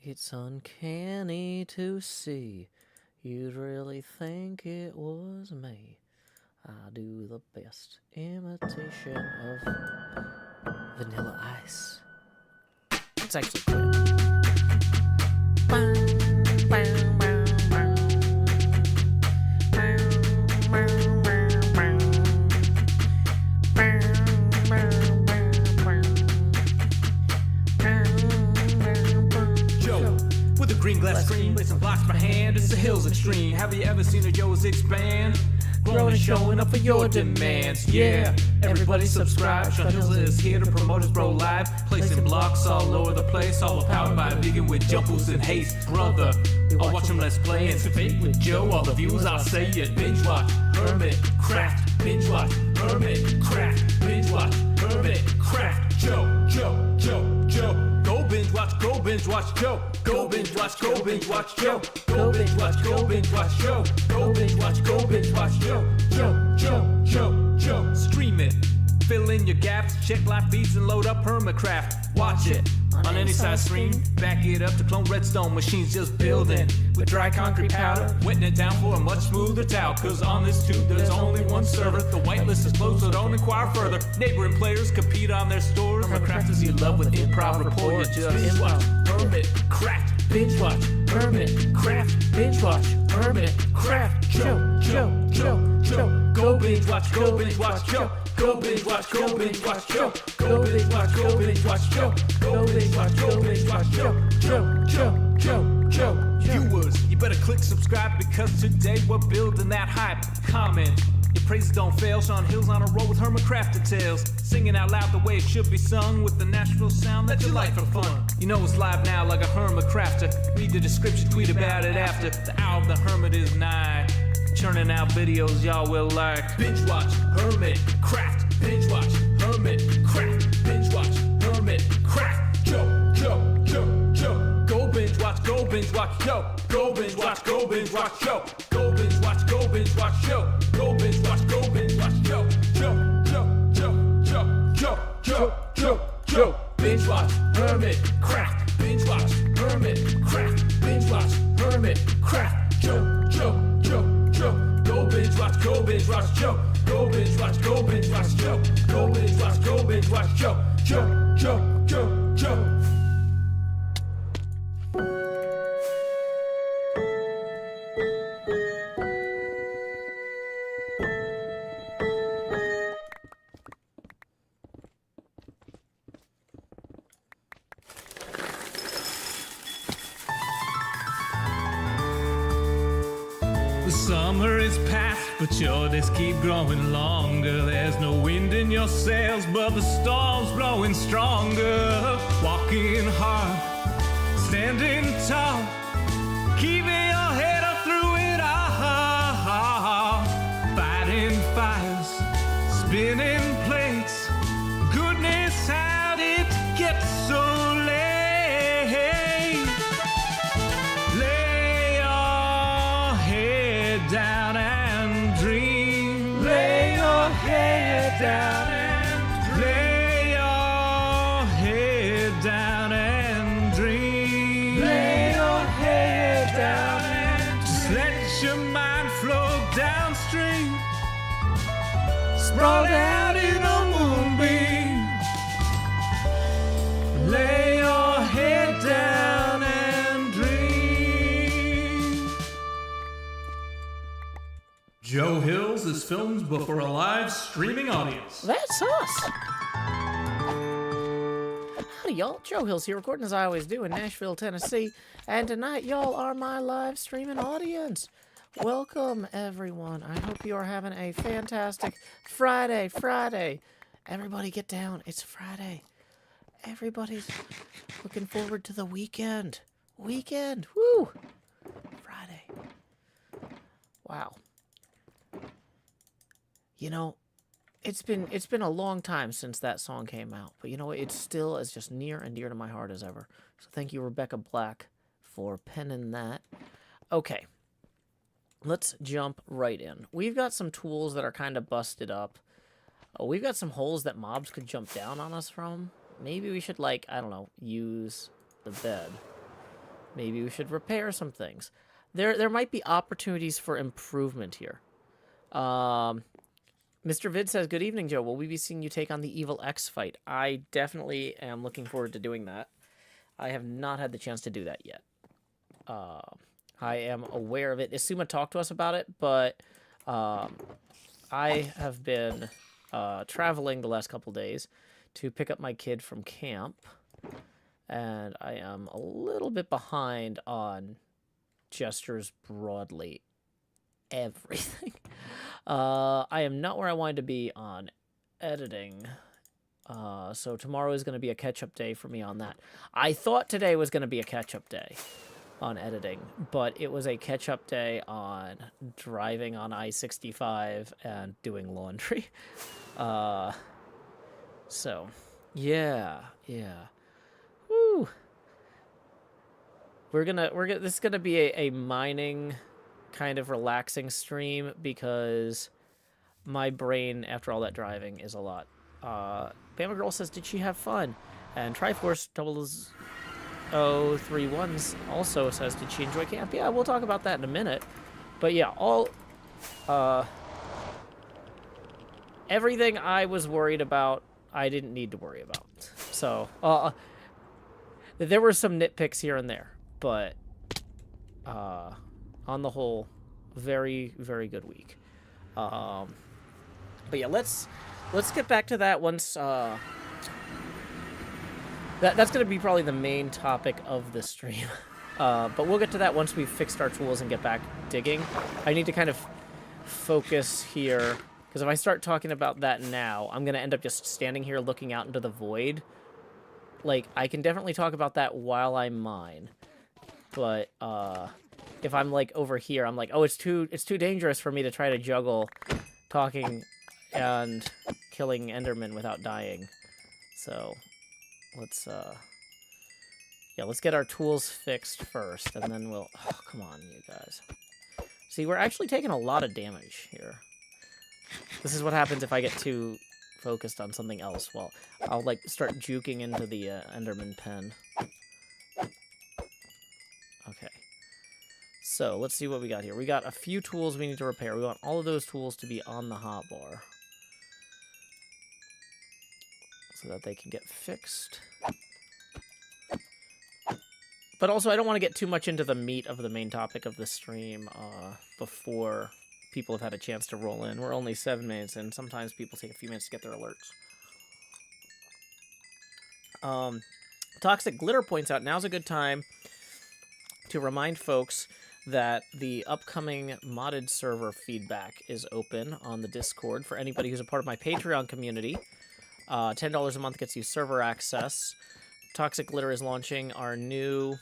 It's uncanny to see. You'd really think it was me. I do the best imitation of Vanilla Ice. It's actually quick. With a green glass screen, placing blocks per hand, it's the hills extreme. Have you ever seen a Joe's expand? Growing and showing up for your demands, yeah. Everybody subscribe. Sean Hills is here to promote his bro live. Placing blocks all over the place, all powered by a vegan with jump boosts and haste. Brother, I'll watch him let's play and debate with Joe. All the views I'll say it. Binge watch, HermitCraft. Binge watch, HermitCraft. Binge watch, HermitCraft. Joe. Go binge watch, go binge watch Joe. Go binge watch, go binge watch Joe. Go binge watch, go binge watch Joe. Go binge watch, go binge watch Joe. Joe. Stream it. Fill in your gaps, check live feeds and load up HermitCraft. Watch it on any size screen. Back it up to clone redstone machines just building with dry concrete powder, wetting it down for a much smoother towel. Cause on this tube there's only one server. The whitelist is closed, so don't inquire further. Neighboring players compete on their stores. HermitCraft is you love with improv report. You just binge watch, HermitCraft. Binge watch, HermitCraft. Binge watch, HermitCraft. Joe. Go binge watch, go binge watch Joe. Go binge watch, go binge watch Joe. Go binge watch, go binge watch Joe. Go binge watch, go binge watch Joe. Viewers, you better click subscribe because today we're building that hype. Comment, your praises don't fail. Sean Hill's on a roll with HermitCraft details. Singing out loud the way it should be sung with the Nashville sound that you like for fun. You know it's live now like a HermitCrafter. Read the description, tweet about it after. The hour of the Hermit is nigh. Churning out videos y'all will like. Binge watch, HermitCraft. Binge watch, HermitCraft. Binge watch, HermitCraft. Joe. Go binge watch, go binge watch Joe. Go binge watch, go binge watch Joe. Go binge watch, go binge watch Joe. Go binge watch, go binge watch Joe. Joe. Binge watch, HermitCraft. Binge watch, HermitCraft. Binge watch, HermitCraft. Joe. Go binge watch, go binge watch Joe. Go binge watch, go binge watch Joe. Go binge watch, go binge watch Joe. Joe. The summer is past, but your days keep growing longer. There's no wind in your sails, but the storm's blowing stronger. Walking hard, standing tall, keeping your head up through it all. Fighting fires, spinning plates. Goodness, how did it get so late? Down and dream. Lay your head down and lay your head down and dream. Lay your head down and just let your mind flow downstream. Sprawled out in a moonbeam. Lay your head down and dream. Joe Hills is filmed before a live streaming audience. That's us. Howdy, y'all. Joe Hills here, recording as I always do in Nashville, Tennessee. And tonight, y'all are my live streaming audience. Welcome, everyone. I hope you are having a fantastic Friday. Everybody get down. It's Friday. Everybody's looking forward to the weekend. Woo! Friday. Wow. You know, it's been a long time since that song came out, but you know, it still is just near and dear to my heart as ever. So thank you, Rebecca Black, for penning that. Okay, let's jump right in. We've got some tools that are kind of busted up. We've got some holes that mobs could jump down on us from. Maybe we should, like, I don't know, use the bed. Maybe we should repair some things. There might be opportunities for improvement here. Mr. Vid says, good evening, Joe. Will we be seeing you take on the Evil X fight? I definitely am looking forward to doing that. I have not had the chance to do that yet. I am aware of it. Isuma talked to us about it, but I have been traveling the last couple days to pick up my kid from camp, and I am a little bit behind on gestures broadly. Everything. I am not where I wanted to be on editing. So tomorrow is going to be a catch-up day for me on that. I thought today was going to be a catch-up day on editing, but it was a catch-up day on driving on I-65 and doing laundry. So, yeah. Woo. This is gonna be a mining kind of relaxing stream because my brain, after all that driving, is a lot. Bama Girl says, did she have fun? And Triforce 0031s also says, did she enjoy camp? Yeah, we'll talk about that in a minute. But yeah, everything I was worried about, I didn't need to worry about. So, there were some nitpicks here and there, but on the whole, very, very good week. But yeah, let's get back to that once. That's going to be probably the main topic of the stream. But we'll get to that once we've fixed our tools and get back digging. I need to kind of focus here, because if I start talking about that now, I'm going to end up just standing here looking out into the void. Like, I can definitely talk about that while I mine. But if I'm, like, over here, I'm like, oh, it's too dangerous for me to try to juggle talking and killing Enderman without dying. So, let's get our tools fixed first, and then we'll... Oh, come on, you guys. See, we're actually taking a lot of damage here. This is what happens if I get too focused on something else. Well, I'll, like, start juking into the Enderman pen. Okay. So, let's see what we got here. We got a few tools we need to repair. We want all of those tools to be on the hotbar, so that they can get fixed. But also, I don't want to get too much into the meat of the main topic of the stream before people have had a chance to roll in. We're only 7 minutes in. Sometimes people take a few minutes to get their alerts. Toxic Glitter points out, now's a good time to remind folks that the upcoming modded server feedback is open on the Discord for anybody who's a part of my Patreon community. $10 a month gets you server access. Toxic Glitter is launching our new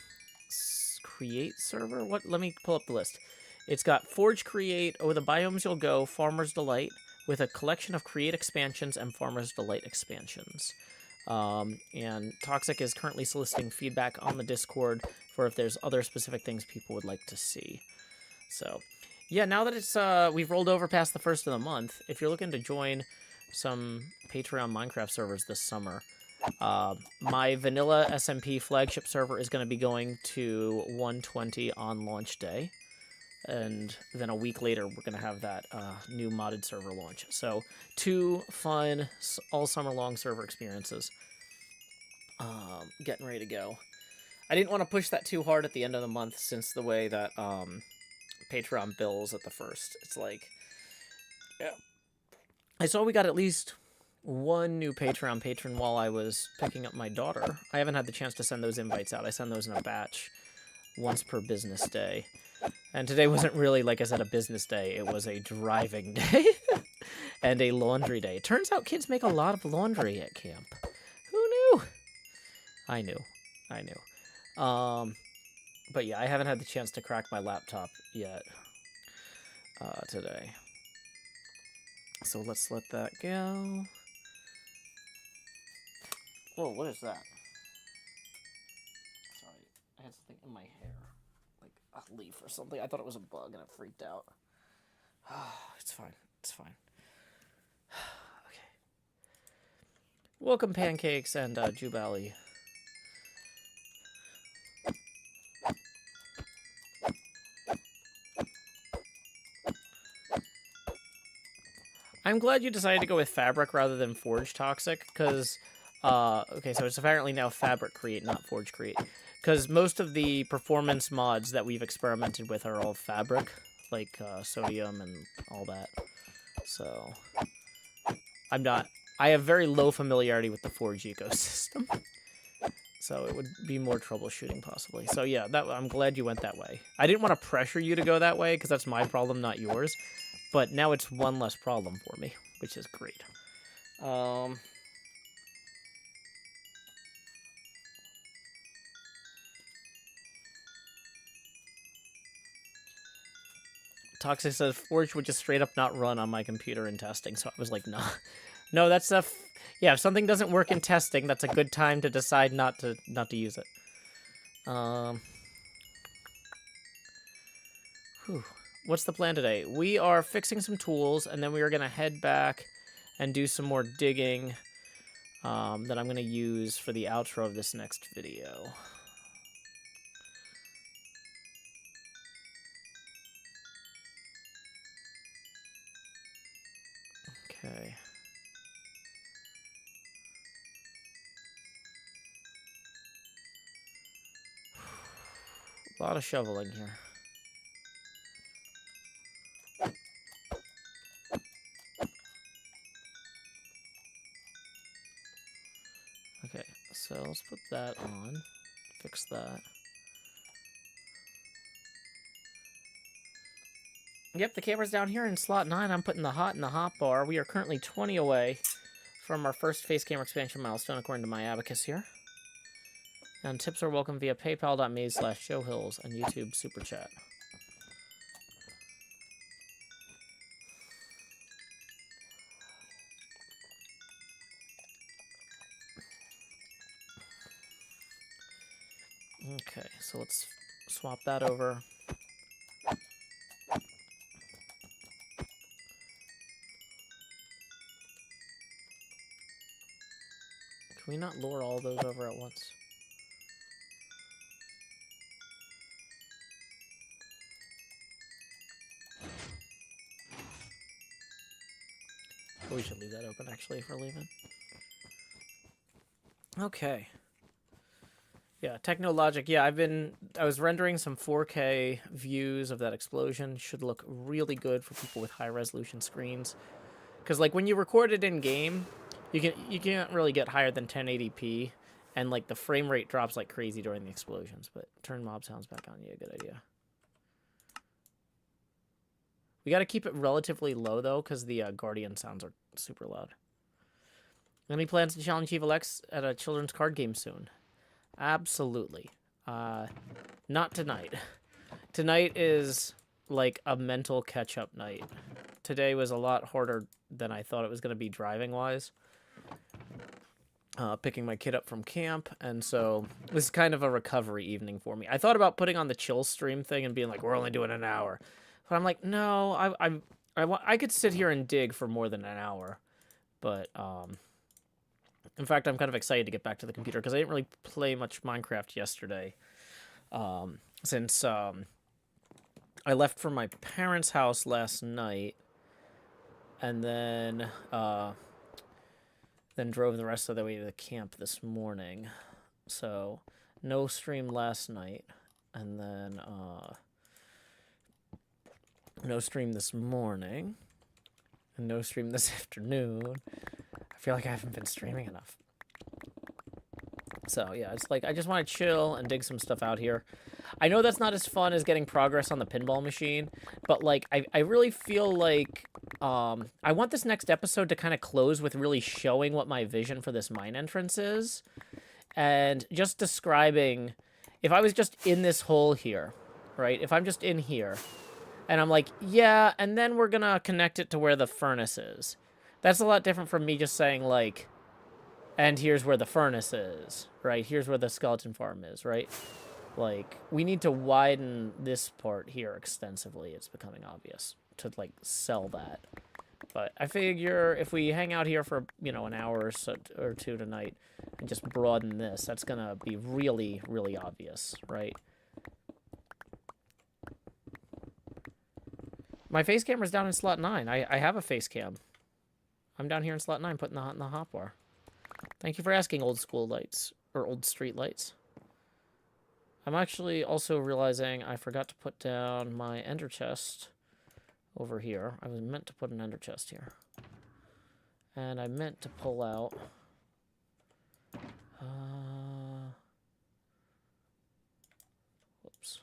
Create server. Let me pull up the list. It's got Forge Create, the biomes you'll go, Farmer's Delight, with a collection of Create expansions and Farmer's Delight expansions. And Toxic is currently soliciting feedback on the Discord for if there's other specific things people would like to see. So, yeah, now that it's we've rolled over past the first of the month, if you're looking to join some Patreon Minecraft servers this summer, my vanilla SMP flagship server is going to be going to 120 on launch day. And then a week later, we're going to have that new modded server launch. So, 2 fun, all summer long server experiences. Getting ready to go. I didn't want to push that too hard at the end of the month, since the way that Patreon bills at the first. It's like, yeah. I saw we got at least 1 new Patreon patron while I was picking up my daughter. I haven't had the chance to send those invites out. I send those in a batch once per business day. And today wasn't really, like I said, a business day. It was a driving day and a laundry day. It turns out kids make a lot of laundry at camp. Who knew? I knew. But yeah, I haven't had the chance to crack my laptop yet today. So let's let that go. Whoa, what is that? Sorry, I had something in my hair. Like a leaf or something. I thought it was a bug and it freaked out. It's fine. Okay. Welcome, Pancakes and Jubali. I'm glad you decided to go with fabric rather than forge toxic, because, okay, so it's apparently now fabric create, not forge create. Because most of the performance mods that we've experimented with are all fabric, like sodium and all that. So, I have very low familiarity with the forge ecosystem. So it would be more troubleshooting, possibly. So yeah, I'm glad you went that way. I didn't want to pressure you to go that way, because that's my problem, not yours. But now it's one less problem for me, which is great. Toxic says, Forge would just straight up not run on my computer in testing, so I was like, nah. No, that's yeah, if something doesn't work in testing, that's a good time to decide not to use it. What's the plan today? We are fixing some tools, and then we are going to head back and do some more digging that I'm going to use for the outro of this next video. Okay. A lot of shoveling here. Okay, so let's put that on. Fix that. Yep, the camera's down here in slot 9. I'm putting the hot in the hot bar. We are currently 20 away from our first face camera expansion milestone, according to my abacus here. And tips are welcome via paypal.me/showhills and YouTube Super Chat. Okay, so let's swap that over. Can we not lure all those over at once? We should leave that open, actually, if we're leaving. Okay. Yeah, Technologic. Yeah, I was rendering some 4K views of that explosion. Should look really good for people with high resolution screens. Because like when you record it in game, you can't really get higher than 1080p, and like the frame rate drops like crazy during the explosions. But turn mob sounds back on. Yeah, good idea. We got to keep it relatively low though, because the Guardian sounds are super loud. Any plans to challenge Evil X at a children's card game soon? Absolutely. Not tonight. Tonight is like a mental catch-up night. Today was a lot harder than I thought it was going to be driving-wise. Picking my kid up from camp, and so this is kind of a recovery evening for me. I thought about putting on the chill stream thing and being like, we're only doing an hour. But I'm like, no, I could sit here and dig for more than an hour. But, in fact, I'm kind of excited to get back to the computer because I didn't really play much Minecraft yesterday. Since I left from my parents' house last night and then drove the rest of the way to the camp this morning. So no stream last night, and then no stream this morning, and no stream this afternoon. I feel like I haven't been streaming enough. So yeah, it's like I just want to chill and dig some stuff out here. I know that's not as fun as getting progress on the pinball machine, but like I really feel like I want this next episode to kind of close with really showing what my vision for this mine entrance is, and just describing if I was just in this hole here, right? If I'm just in here, and I'm like, yeah, and then we're gonna connect it to where the furnace is. That's a lot different from me just saying like, and here's where the furnace is, right? Here's where the skeleton farm is, right? Like, we need to widen this part here extensively. It's becoming obvious to, like, sell that. But I figure if we hang out here for, you know, an hour or two tonight and just broaden this, that's going to be really, really obvious, right? My face camera's down in slot 9. I have a face cam. I'm down here in slot 9 putting in the hotbar. Thank you for asking, old school lights. Or old street lights. I'm actually also realizing I forgot to put down my ender chest over here. I was meant to put an ender chest here. And I meant to pull out... whoops.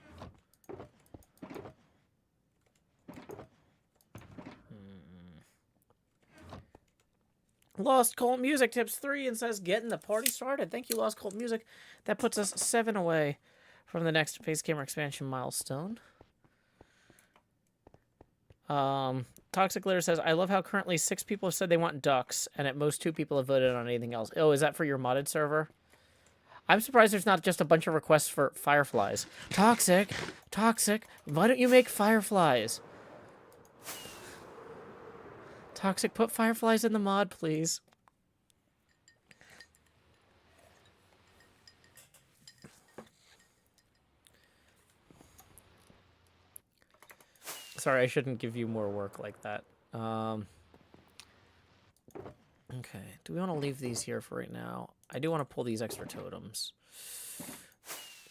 Lost Cult Music tips 3 and says, getting the party started. Thank you, Lost Cult Music. That puts us 7 away from the next Base Gamer expansion milestone. Toxic Litter says, I love how currently 6 people have said they want ducks, and at most 2 people have voted on anything else. Oh, is that for your modded server? I'm surprised there's not just a bunch of requests for fireflies. Toxic, why don't you make fireflies? Toxic, put fireflies in the mod, please. Sorry, I shouldn't give you more work like that. Okay, do we want to leave these here for right now? I do want to pull these extra totems.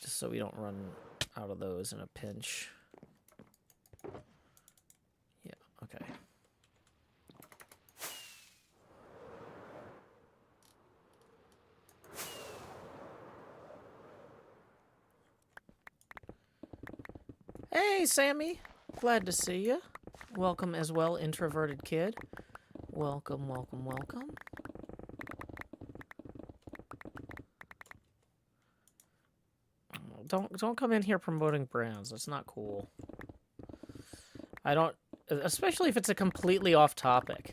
Just so we don't run out of those in a pinch. Yeah, okay. Hey, Sammy. Glad to see you. Welcome as well, introverted kid. Welcome, welcome, welcome. Don't come in here promoting brands. That's not cool. I don't, especially if it's a completely off topic.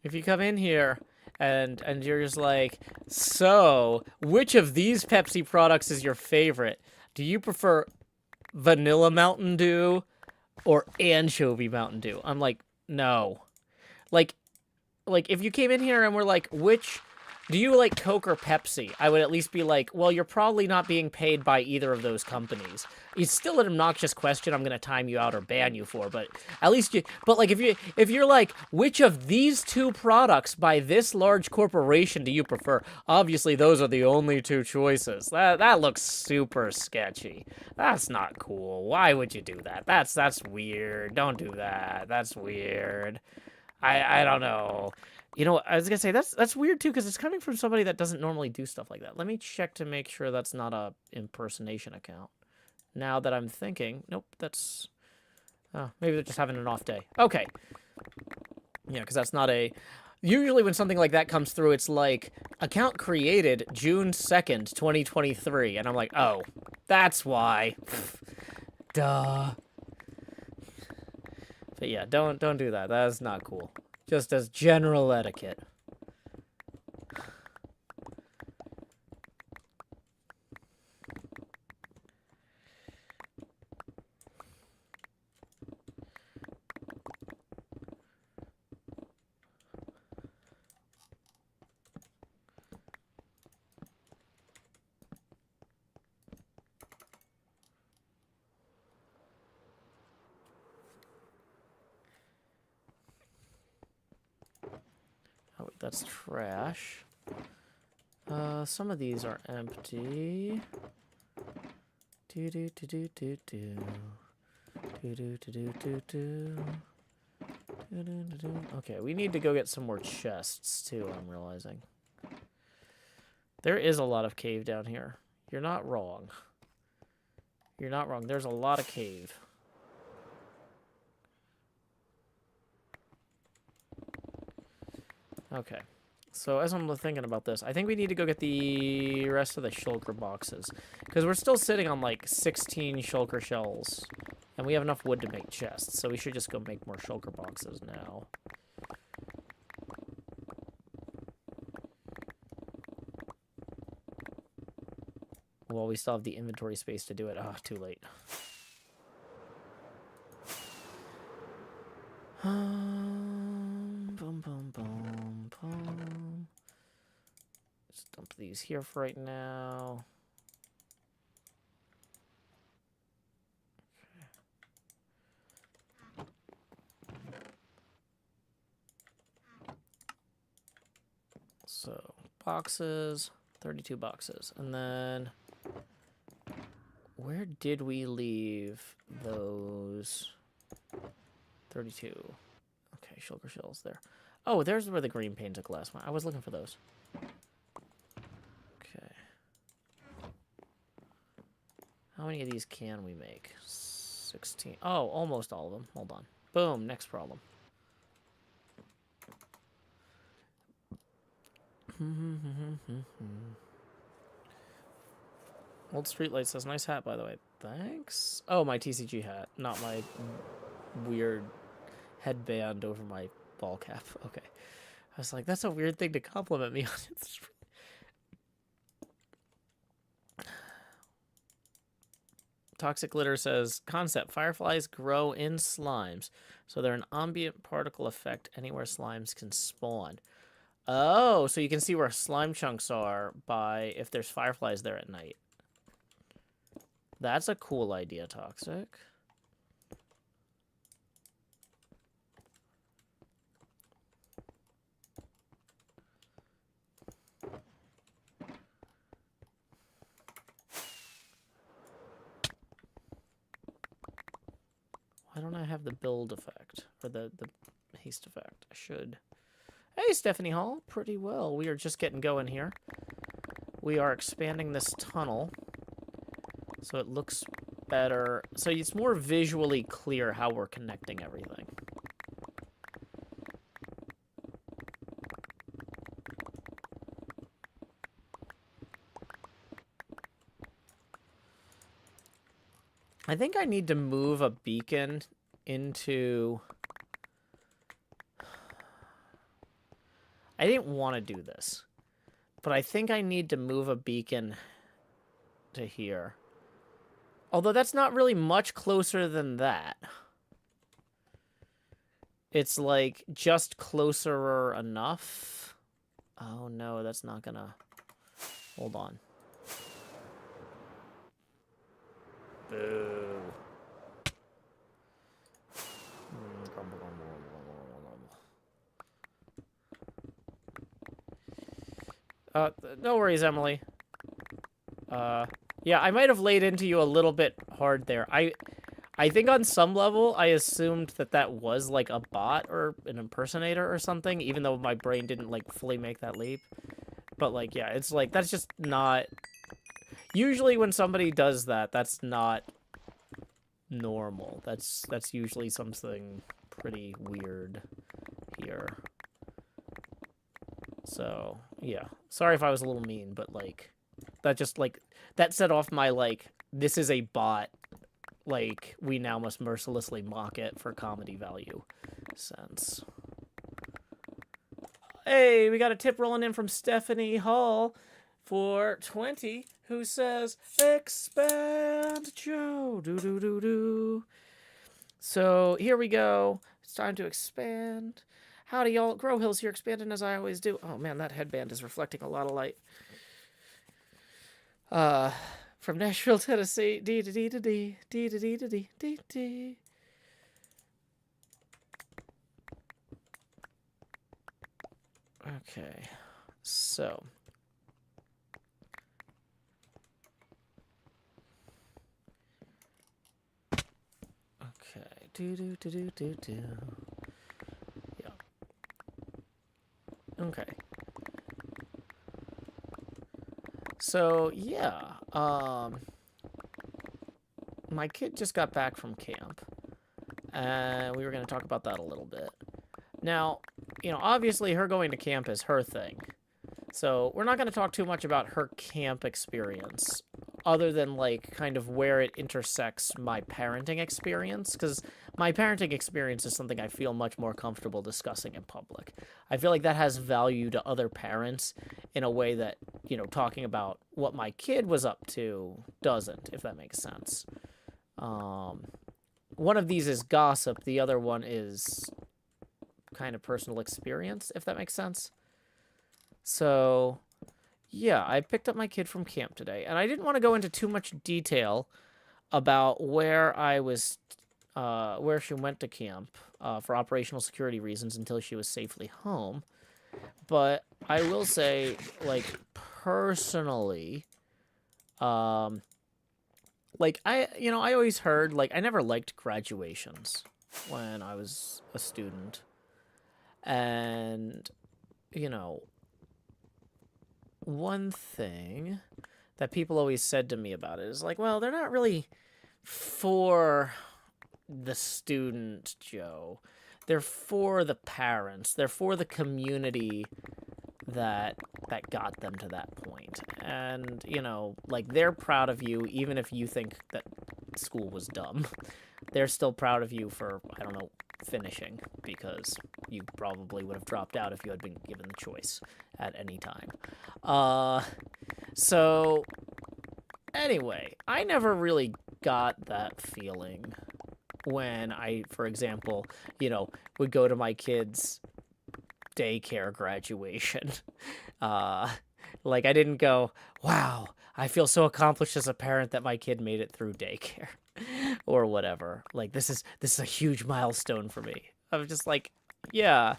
If you come in here and you're just like, so which of these Pepsi products is your favorite? Do you prefer vanilla Mountain Dew or anchovy Mountain Dew? I'm like, no. Like if you came in here and were like, which do you like, Coke or Pepsi? I would at least be like, well, you're probably not being paid by either of those companies. It's still an obnoxious question I'm gonna time you out or ban you for, but at least you. But like, if you're like, which of these 2 products by this large corporation do you prefer? Obviously, those are the only 2 choices. That looks super sketchy. That's not cool. Why would you do that? That's weird. Don't do that. That's weird. I don't know. You know, I was gonna say that's weird too, because it's coming from somebody that doesn't normally do stuff like that. Let me check to make sure that's not a impersonation account. Now that I'm thinking, nope, that's... Oh, maybe they're just having an off day. Okay. Yeah, because that's not a... Usually when something like that comes through, it's like, account created June 2nd, 2023. And I'm like, oh, that's why. Duh. But yeah, don't do that. That is not cool. Just as general etiquette. Oh, that's trash. Some of these are empty. Do do do do do do. Do do do do do do. Do do do do. Okay, we need to go get some more chests too, I'm realizing. There is a lot of cave down here. You're not wrong. You're not wrong. There's a lot of cave. Okay. So as I'm thinking about this, I think we need to go get the rest of the shulker boxes. Because we're still sitting on like 16 shulker shells. And we have enough wood to make chests. So we should just go make more shulker boxes now. Well, we still have the inventory space to do it. Ah, too late. Boom, boom, boom, boom. Just dump these here for right now. So, boxes, 32 boxes. And then, where did we leave those 32? Okay, sugar shells there. Oh, there's where the green paint took last one. I was looking for those. Okay. How many of these can we make? 16. Oh, almost all of them. Hold on. Boom, next problem. Old Streetlight says, nice hat, by the way. Thanks. Oh, my TCG hat, not my weird headband over my ball cap. Okay. I was like, that's a weird thing to compliment me on. Toxic Glitter says, concept, fireflies grow in slimes, so they're an ambient particle effect anywhere slimes can spawn. Oh, so you can see where slime chunks are by if there's fireflies there at night. That's a cool idea, Toxic. Why don't I have the build effect? Or the haste effect? I should. Hey, Stephanie Hall. Pretty well. We are just getting going here. We are expanding this tunnel so it looks better. So it's more visually clear how we're connecting everything. I think I need to move a beacon into... I didn't want to do this, but I think I need to move a beacon to here. Although that's not really much closer than that. It's like just closer enough. Oh no, that's not gonna... Hold on. Boo. No worries, Emily. Yeah, I might have laid into you a little bit hard there. I think on some level, I assumed that that was like a bot or an impersonator or something, even though my brain didn't like fully make that leap. But like, yeah, it's like, that's just not... Usually when somebody does that, that's not normal. That's usually something pretty weird here. So, yeah. Sorry if I was a little mean, but, like, that just, like, that set off my, like, this is a bot. Like, we now must mercilessly mock it for comedy value sense. Hey, we got a tip rolling in from Stephanie Hall for 20, who says, expand Joe. Do. So, here we go. It's time to expand. Howdy, y'all. Grow Hills here, expanding as I always do. Oh, man, that headband is reflecting a lot of light. From Nashville, Tennessee. D-da-dee-da-dee. D-da-dee-da-dee. Okay. So. Okay. Do. Yeah. Okay. So, yeah. My kid just got back from camp. And we were going to talk about that a little bit. Now, you know, obviously her going to camp is her thing. So we're not going to talk too much about her camp experience, other than, like, kind of where it intersects my parenting experience, because my parenting experience is something I feel much more comfortable discussing in public. I feel like that has value to other parents in a way that, you know, talking about what my kid was up to doesn't, if that makes sense. One of these is gossip, the other one is kind of personal experience, if that makes sense. So, yeah, I picked up my kid from camp today, and I didn't want to go into too much detail about where I was, where she went to camp for operational security reasons until she was safely home. But I will say, like, personally, like, I always heard, like, I never liked graduations when I was a student. And, you know, one thing that people always said to me about it is like, well, they're not really for the student, Joe. They're for the parents. They're for the community that got them to that point. And, like, they're proud of you even if you think that school was dumb. They're still proud of you for, I don't know, finishing, because you probably would have dropped out if you had been given the choice at any time. So anyway, I never really got that feeling when I, for example, would go to my kids' daycare graduation. Like, I didn't go, wow, I feel so accomplished as a parent that my kid made it through daycare or whatever. Like, this is a huge milestone for me. I was just like, yeah,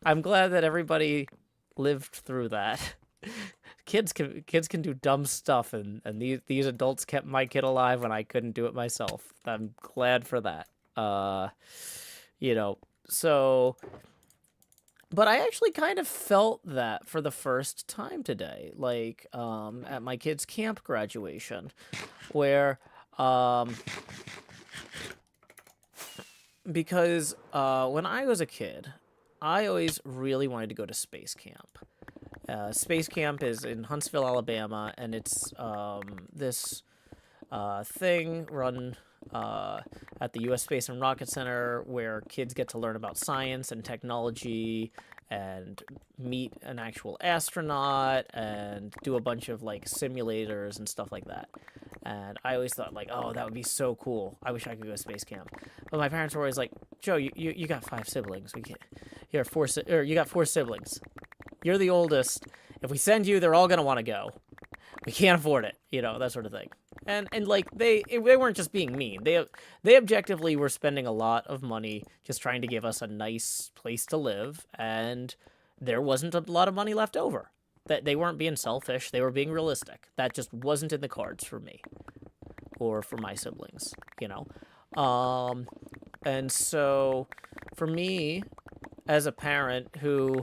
I'm glad that everybody lived through that. Kids can do dumb stuff, and these adults kept my kid alive when I couldn't do it myself. I'm glad for that. So, but I actually kind of felt that for the first time today, like, at my kid's camp graduation, where, because, when I was a kid, I always really wanted to go to space camp. Space camp is in Huntsville, Alabama, and it's, this, thing run at the U.S. Space and Rocket Center, where kids get to learn about science and technology and meet an actual astronaut and do a bunch of, like, simulators and stuff like that. And I always thought, like, oh, that would be so cool. I wish I could go to space camp. But my parents were always like, Joe, you got 5 siblings. You got 4 siblings. You're the oldest. If we send you, they're all gonna want to go. We can't afford it, that sort of thing. And like, they weren't just being mean. They objectively were spending a lot of money just trying to give us a nice place to live, and there wasn't a lot of money left over. That they weren't being selfish, they were being realistic. That just wasn't in the cards for me or for my siblings, And so for me, as a parent who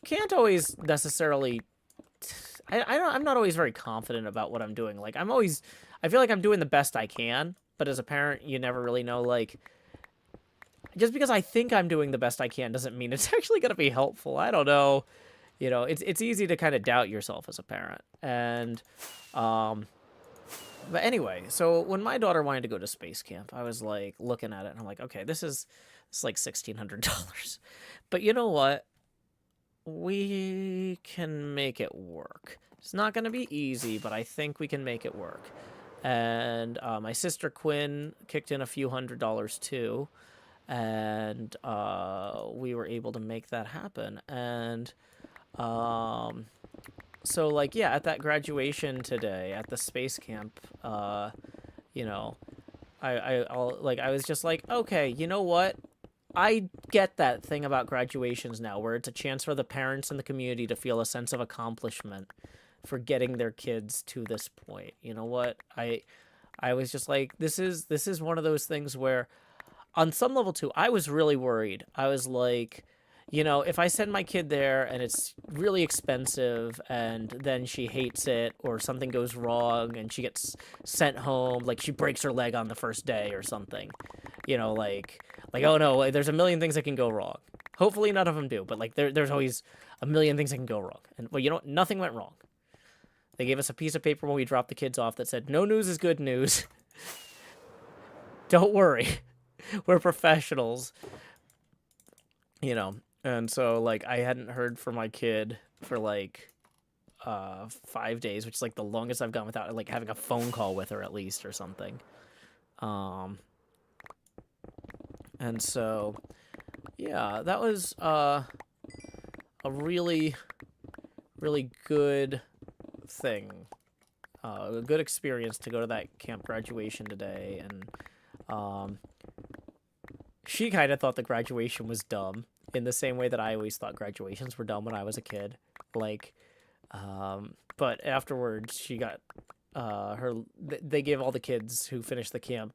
can't always necessarily, I'm not always very confident about what I'm doing. Like, I feel like I'm doing the best I can, but as a parent, you never really know, like, just because I think I'm doing the best I can doesn't mean it's actually going to be helpful. I don't know. It's easy to kind of doubt yourself as a parent. And, but anyway, so when my daughter wanted to go to space camp, I was like looking at it and I'm like, okay, this is like $1,600. But you know what? We can make it work. It's not going to be easy, but I think we can make it work. And my sister Quinn kicked in a few $100s too. And we were able to make that happen. And so, like, yeah, at that graduation today at the space camp, I was just like, okay, you know what? I get that thing about graduations now, where it's a chance for the parents and the community to feel a sense of accomplishment for getting their kids to this point. You know what? I was just like, this is one of those things where, on some level too, I was really worried. I was like, if I send my kid there and it's really expensive and then she hates it or something goes wrong and she gets sent home, like she breaks her leg on the first day or something, like, oh no, there's a million things that can go wrong. Hopefully none of them do, but like there's always a million things that can go wrong. And well, nothing went wrong. They gave us a piece of paper when we dropped the kids off that said, no news is good news. Don't worry. We're professionals. And so, like, I hadn't heard from my kid for, like, 5 days, which is, like, the longest I've gone without, like, having a phone call with her at least or something. And so, yeah, that was, a really, really good thing. A good experience to go to that camp graduation today. And, she kind of thought the graduation was dumb. in the same way that I always thought graduations were dumb when I was a kid. Like, but afterwards she got they gave all the kids who finished the camp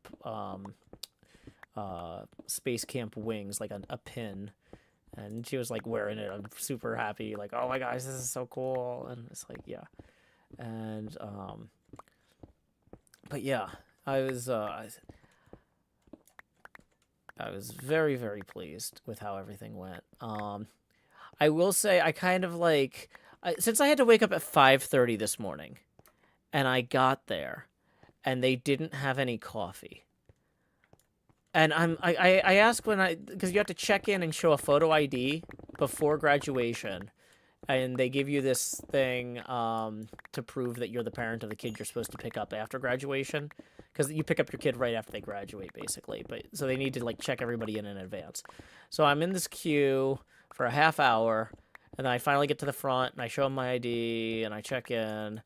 space camp wings, like a pin, and she was like wearing it. I'm super happy, like, oh my gosh, this is so cool. And it's like, yeah. And but yeah, I was very, very pleased with how everything went. I will say I kind of like, since I had to wake up at 5:30 this morning, and I got there, and they didn't have any coffee. And I asked because you have to check in and show a photo ID before graduation, and they give you this thing to prove that you're the parent of the kid you're supposed to pick up after graduation, because you pick up your kid right after they graduate, basically. But so they need to like check everybody in advance. So I'm in this queue for a half hour, and then I finally get to the front, and I show them my ID, and I check in, and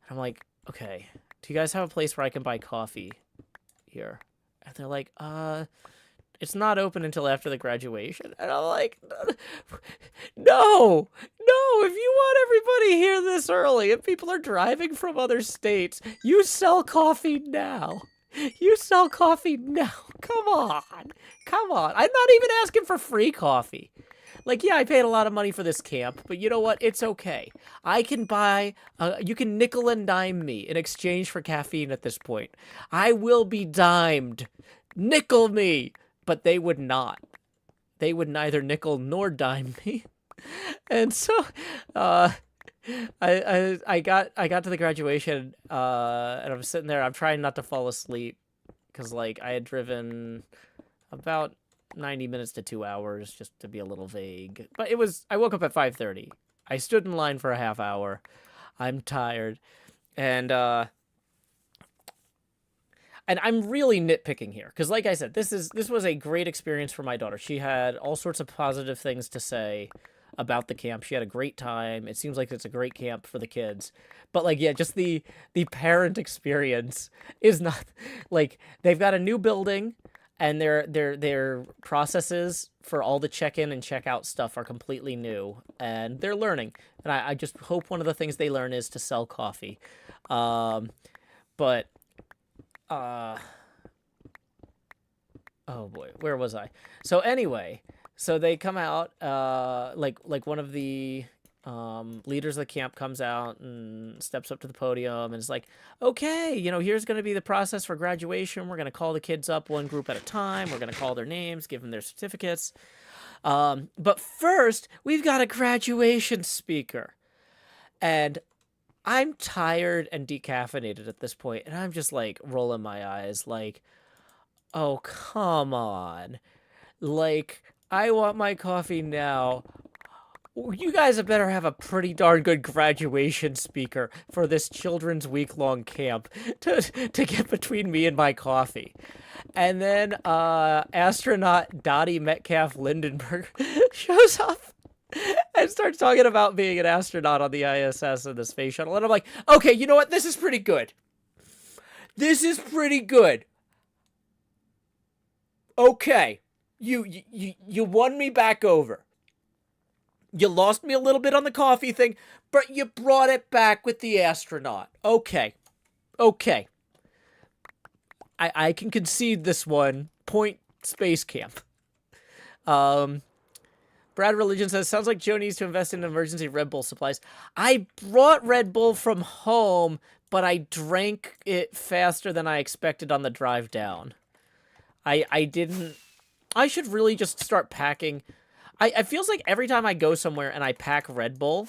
I'm like, okay, do you guys have a place where I can buy coffee here? And they're like, it's not open until after the graduation. And I'm like, no, if you want everybody here this early, if people are driving from other states, you sell coffee now. You sell coffee now. Come on. I'm not even asking for free coffee. Like, yeah, I paid a lot of money for this camp, but you know what? It's okay. I can buy, you can nickel and dime me in exchange for caffeine at this point. I will be dimed. Nickel me. But they would not. They would neither nickel nor dime me. And so, I got to the graduation, and I'm sitting there. I'm trying not to fall asleep, because, like, I had driven about 90 minutes to 2 hours, just to be a little vague. But I woke up at 5:30. I stood in line for a half hour. I'm tired. And I'm really nitpicking here, because like I said, this was a great experience for my daughter. She had all sorts of positive things to say about the camp. She had a great time. It seems like it's a great camp for the kids. But like, yeah, just the parent experience is not, like, they've got a new building, and their processes for all the check-in and check-out stuff are completely new, and they're learning. And I just hope one of the things they learn is to sell coffee. But oh boy, where was I? So anyway, so they come out, like one of the leaders of the camp comes out and steps up to the podium and is like, okay, here's going to be the process for graduation. We're going to call the kids up one group at a time. We're going to call their names, give them their certificates. But first, we've got a graduation speaker. And I'm tired and decaffeinated at this point, and I'm just like rolling my eyes like, oh, come on. Like, I want my coffee now. You guys had better have a pretty darn good graduation speaker for this children's week-long camp to get between me and my coffee. And then astronaut Dottie Metcalf Lindenberg shows up and starts talking about being an astronaut on the ISS and the space shuttle. And I'm like, okay, you know what? This is pretty good. Okay. You won me back over. You lost me a little bit on the coffee thing, but you brought it back with the astronaut. Okay. I can concede this one. Point space camp. Brad Religion says, sounds like Joe needs to invest in emergency Red Bull supplies. I brought Red Bull from home, but I drank it faster than I expected on the drive down. I didn't... I should really just start packing... It feels like every time I go somewhere and I pack Red Bull,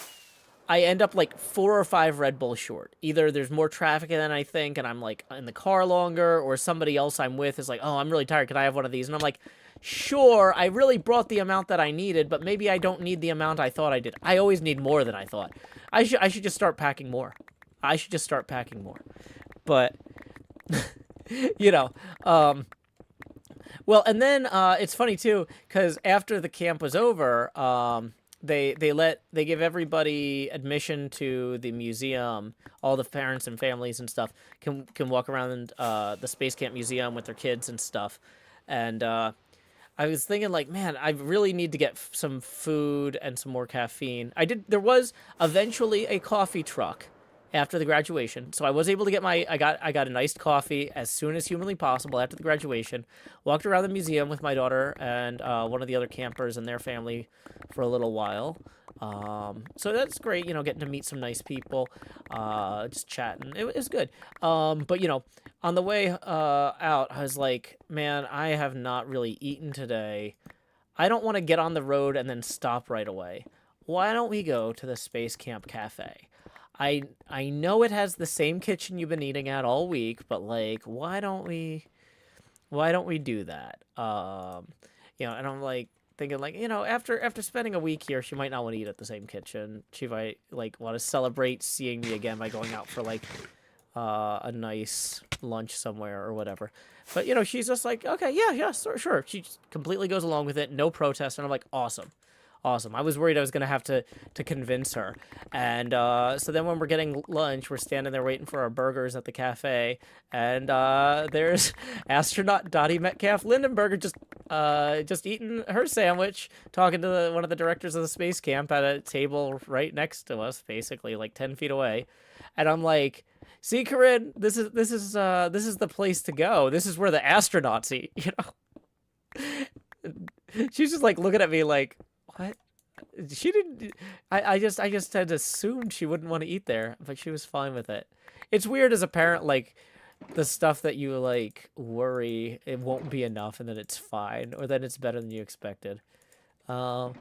I end up like 4 or 5 Red Bull short. Either there's more traffic than I think, and I'm like in the car longer, or somebody else I'm with is like, oh, I'm really tired, can I have one of these? And I'm like, sure, I really brought the amount that I needed, but maybe I don't need the amount I thought I did. I always need more than I thought. I should just start packing more. But, well, and then it's funny too, because after the camp was over, they give everybody admission to the museum. All the parents and families and stuff can walk around the Space Camp Museum with their kids and stuff. And I was thinking like, man, I really need to get some food and some more caffeine. There was eventually a coffee truck after the graduation. So I was able to get I got an iced coffee as soon as humanly possible after the graduation. Walked around the museum with my daughter and one of the other campers and their family for a little while. So that's great, getting to meet some nice people, just chatting. It was good. But on the way out, I was like, man, I have not really eaten today. I don't want to get on the road and then stop right away. Why don't we go to the Space Camp Cafe? I know it has the same kitchen you've been eating at all week, but like, why don't we do that? And I'm like thinking like, after spending a week here, she might not want to eat at the same kitchen. She might like want to celebrate seeing me again by going out for like a nice lunch somewhere or whatever. But she's just like, okay, yeah, sure. She just completely goes along with it, no protest, and I'm like, awesome. I was worried I was gonna have to convince her, and so then when we're getting lunch, we're standing there waiting for our burgers at the cafe, and there's astronaut Dottie Metcalf Lindenberger just eating her sandwich, talking to one of the directors of the space camp at a table right next to us, basically like 10 feet away, and I'm like, see, Corinne, this is the place to go. This is where the astronauts eat. She's just like looking at me like, what? She didn't. I just had assumed she wouldn't want to eat there, but she was fine with it. It's weird as a parent, like the stuff that you like worry it won't be enough, and then it's fine, or that it's better than you expected. But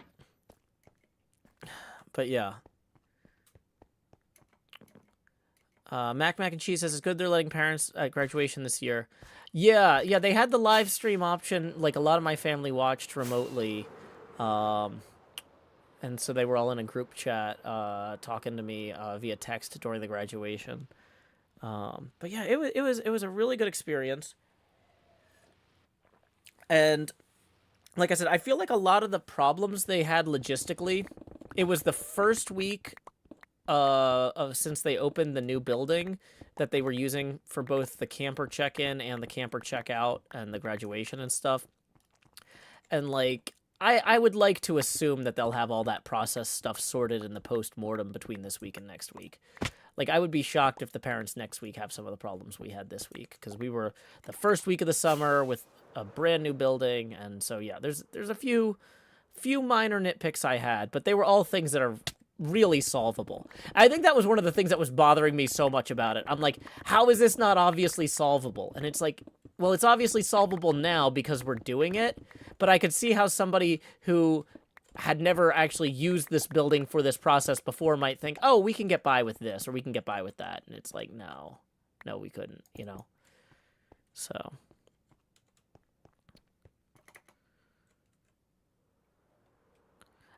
yeah. Mac and Cheese says it's good they're letting parents at graduation this year. Yeah, they had the live stream option. Like a lot of my family watched remotely. And so they were all in a group chat, talking to me via text during the graduation. But yeah, it was a really good experience. And like I said, I feel like a lot of the problems they had logistically, it was the first week since they opened the new building that they were using for both the camper check-in and the camper check-out and the graduation and stuff. And like, I would like to assume that they'll have all that process stuff sorted in the post-mortem between this week and next week. Like, I would be shocked if the parents next week have some of the problems we had this week, because we were the first week of the summer with a brand new building, and so yeah, there's a few minor nitpicks I had, but they were all things that are really solvable. I think that was one of the things that was bothering me so much about it. I'm like, how is this not obviously solvable? And it's like, well, it's obviously solvable now because we're doing it, but I could see how somebody who had never actually used this building for this process before might think, oh, we can get by with this, or we can get by with that. And it's like, no, we couldn't, So.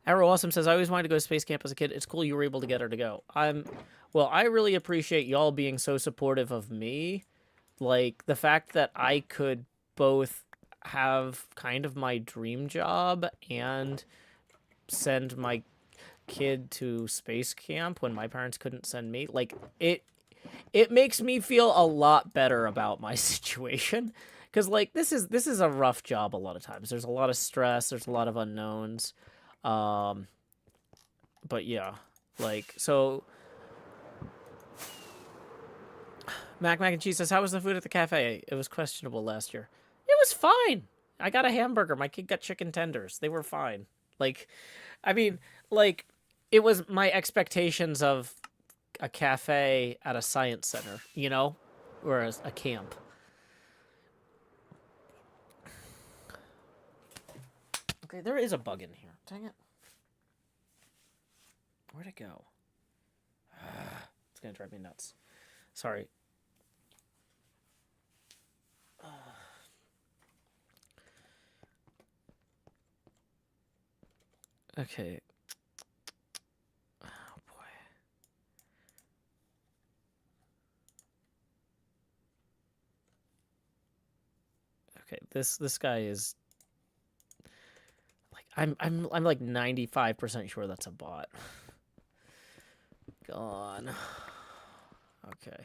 Arrow Awesome says, I always wanted to go to space camp as a kid. It's cool you were able to get her to go. Well, I really appreciate y'all being so supportive of me. Like, the fact that I could both have kind of my dream job and send my kid to space camp when my parents couldn't send me. Like, it makes me feel a lot better about my situation. Because, like, this is a rough job a lot of times. There's a lot of stress. There's a lot of unknowns. But yeah, like, so Mac and Cheese says, how was the food at the cafe? It was questionable last year. It was fine. I got a hamburger. My kid got chicken tenders. They were fine. Like, I mean, like, it was my expectations of a cafe at a science center, or a camp. Okay, there is a bug in here. Dang it. Where'd it go? It's gonna drive me nuts. Sorry. Okay. Oh, boy. Okay, this guy is like, I'm like 95% sure that's a bot. Gone. Okay.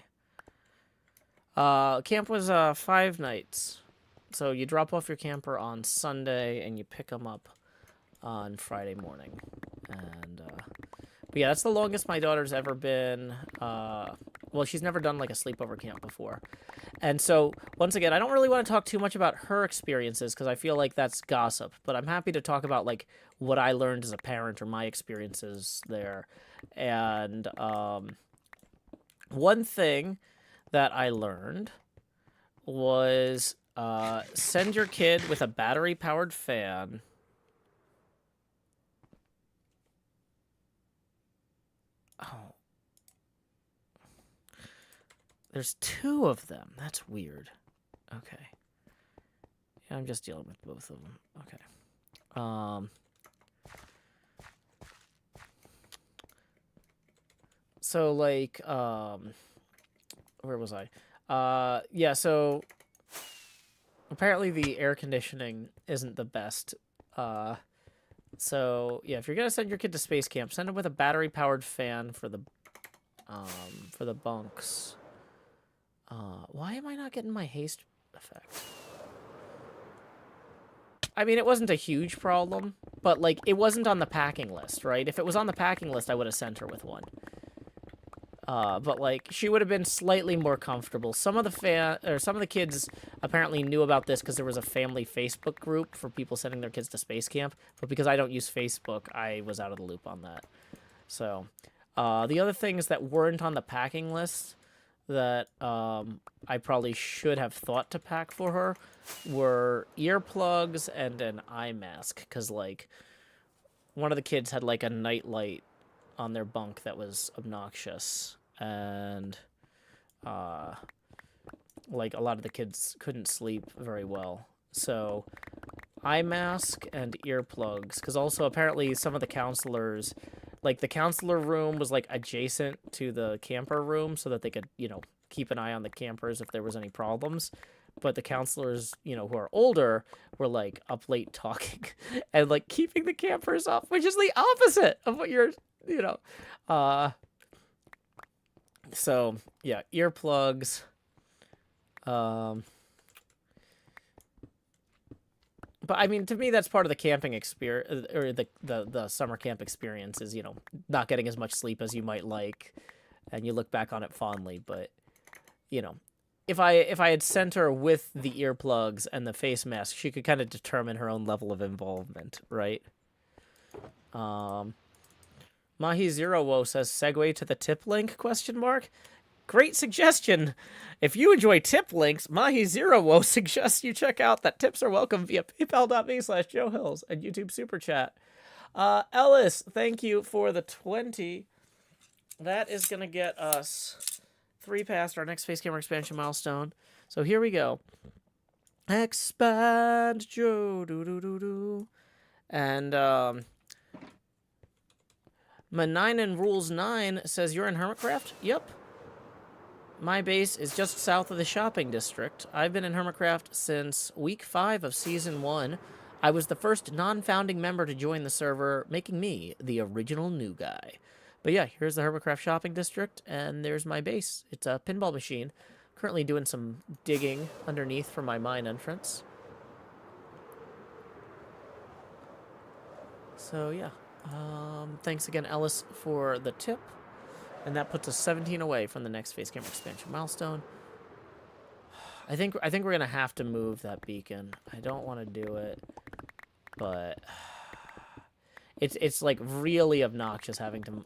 Camp was 5 nights. So you drop off your camper on Sunday, and you pick them up on Friday morning. And, but yeah, that's the longest my daughter's ever been. Well, she's never done, like, a sleepover camp before. And so, once again, I don't really want to talk too much about her experiences, because I feel like that's gossip. But I'm happy to talk about, like, what I learned as a parent or my experiences there. And, one thing that I learned was, send your kid with a battery-powered fan. Oh. There's 2 of them. That's weird. Okay. Yeah, I'm just dealing with both of them. Okay. So, like, where was I? Yeah, so apparently the air conditioning isn't the best. So, yeah, if you're gonna send your kid to space camp, send him with a battery-powered fan for the bunks. Why am I not getting my haste effect? I mean, it wasn't a huge problem, but, like, it wasn't on the packing list, right? If it was on the packing list, I would have sent her with one. But, like, she would have been slightly more comfortable. Some of the kids apparently knew about this because there was a family Facebook group for people sending their kids to space camp. But because I don't use Facebook, I was out of the loop on that. So, the other things that weren't on the packing list that I probably should have thought to pack for her were earplugs and an eye mask. Because, like, one of the kids had, like, a night light on their bunk that was obnoxious. And, like, a lot of the kids couldn't sleep very well. So, eye mask and earplugs. Because also, apparently, some of the counselors... Like, the counselor room was, like, adjacent to the camper room so that they could, you know, keep an eye on the campers if there was any problems. But the counselors, you know, who are older were, like, up late talking and, like, keeping the campers up, which is the opposite of what you're, you know. So, yeah, earplugs. But, I mean, to me, that's part of the camping experience, or the summer camp experience is, you know, not getting as much sleep as you might like, and you look back on it fondly, but, you know, if I had sent her with the earplugs and the face mask, she could kind of determine her own level of involvement, right? Mahi Zero Wo says, segue to the tip link, question mark? Great suggestion. If you enjoy tip links, Mahi Zero Wo suggests you check out that tips are welcome via paypal.me/Joe Hills and YouTube Super Chat. Ellis, thank you for the 20. That is going to get us 3 past our next face camera expansion milestone. So here we go. Expand Joe. Do. And, Maninen Rules 9 says, you're in HermitCraft? Yep. My base is just south of the shopping district. I've been in HermitCraft since week 5 of Season 1. I was the first non-founding member to join the server, making me the original new guy. But yeah, here's the HermitCraft shopping district, and there's my base. It's a pinball machine. Currently doing some digging underneath for my mine entrance. So yeah, thanks again, Ellis, for the tip. And that puts us 17 away from the next face camera expansion milestone. I think we're gonna have to move that beacon. I don't want to do it, but it's like really obnoxious having to,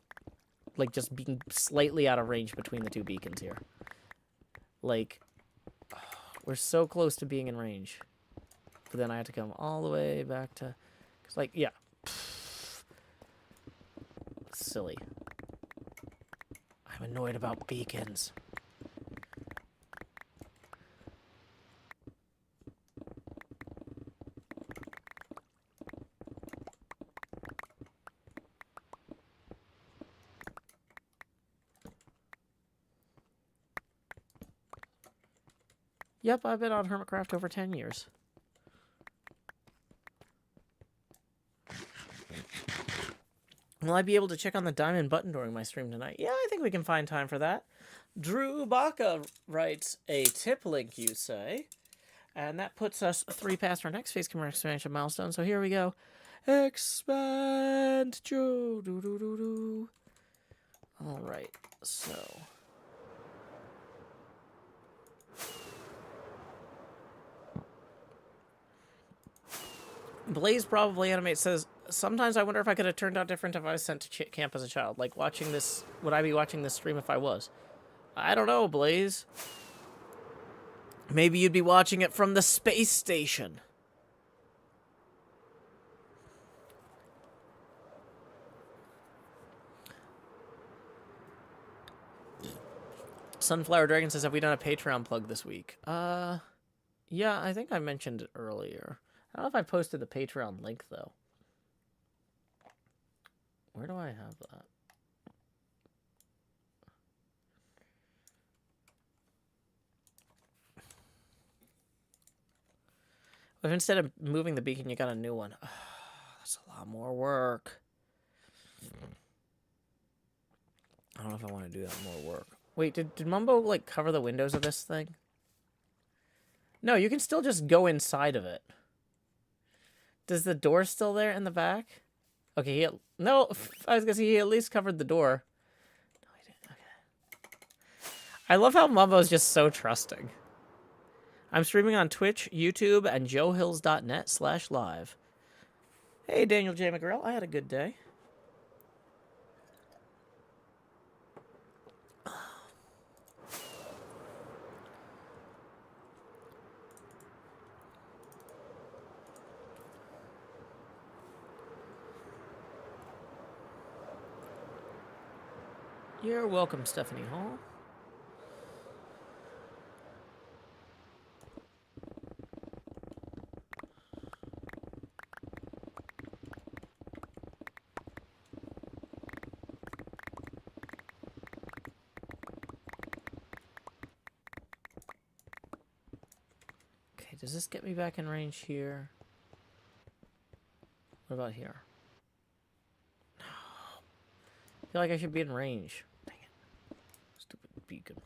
like, just being slightly out of range between the 2 beacons here. Like, we're so close to being in range, but then I have to come all the way back to, cause, like, yeah, silly. I'm annoyed about beacons. Yep, I've been on HermitCraft over 10 years. Will I be able to check on the diamond button during my stream tonight? Yeah, I think we can find time for that. Drew Baca writes, a tip link, you say? And that puts us 3 past our next phase commercial expansion milestone. So here we go. Expand. Do, do, do, do, do. All right. So. Blaze probably animate says, sometimes I wonder if I could have turned out different if I was sent to camp as a child. Like watching this, would I be watching this stream if I was? I don't know, Blaze. Maybe you'd be watching it from the space station. Sunflower Dragon says, have we done a Patreon plug this week? Yeah, I think I mentioned it earlier. I don't know if I posted the Patreon link, though. Where do I have that? If instead of moving the beacon, you got a new one. Oh, that's a lot more work. I don't know if I want to do that more work. Wait, did Mumbo, like, cover the windows of this thing? No, you can still just go inside of it. Does the door still there in the back? Okay, no, I was gonna say he at least covered the door. No, he didn't. Okay. I love how Mumbo's just so trusting. I'm streaming on Twitch, YouTube, and joehills.net/live. Hey, Daniel J. McGrail. I had a good day. You're welcome, Stephanie Hall. Okay, does this get me back in range here? What about here? No. I feel like I should be in range. Dang it. Stupid beacon.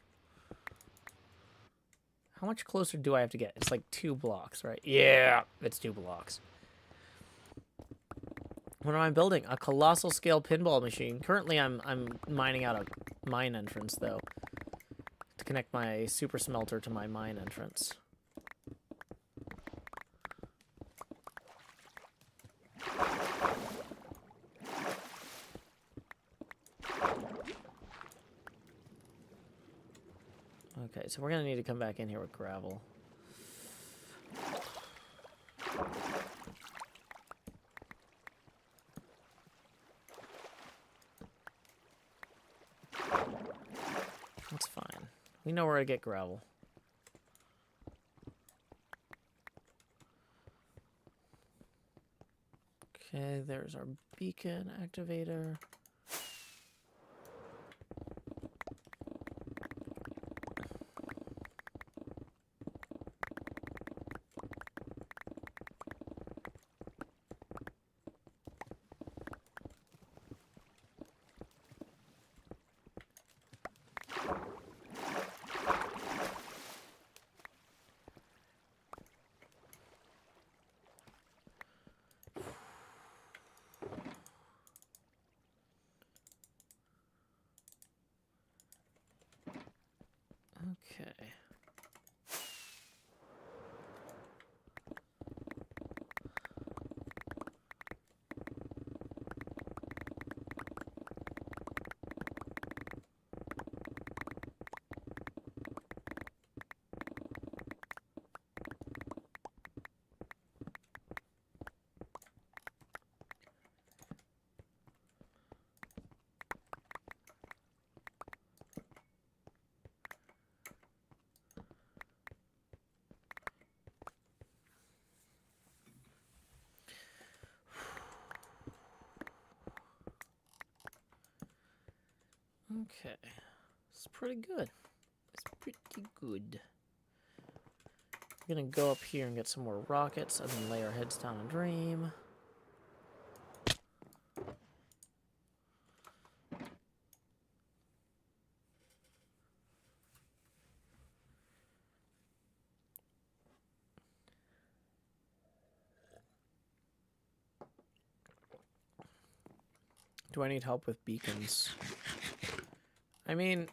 How much closer do I have to get? It's like 2 blocks, right? Yeah, it's 2 blocks. What am I building? A colossal scale pinball machine. Currently, I'm mining out a mine entrance, though, to connect my super smelter to my mine entrance. Okay, so we're gonna need to come back in here with gravel. That's fine. We know where to get gravel. Okay, there's our beacon activator. Okay. Okay. It's pretty good. It's pretty good. We're gonna go up here and get some more rockets and then lay our heads down and dream. Do I need help with beacons? I mean,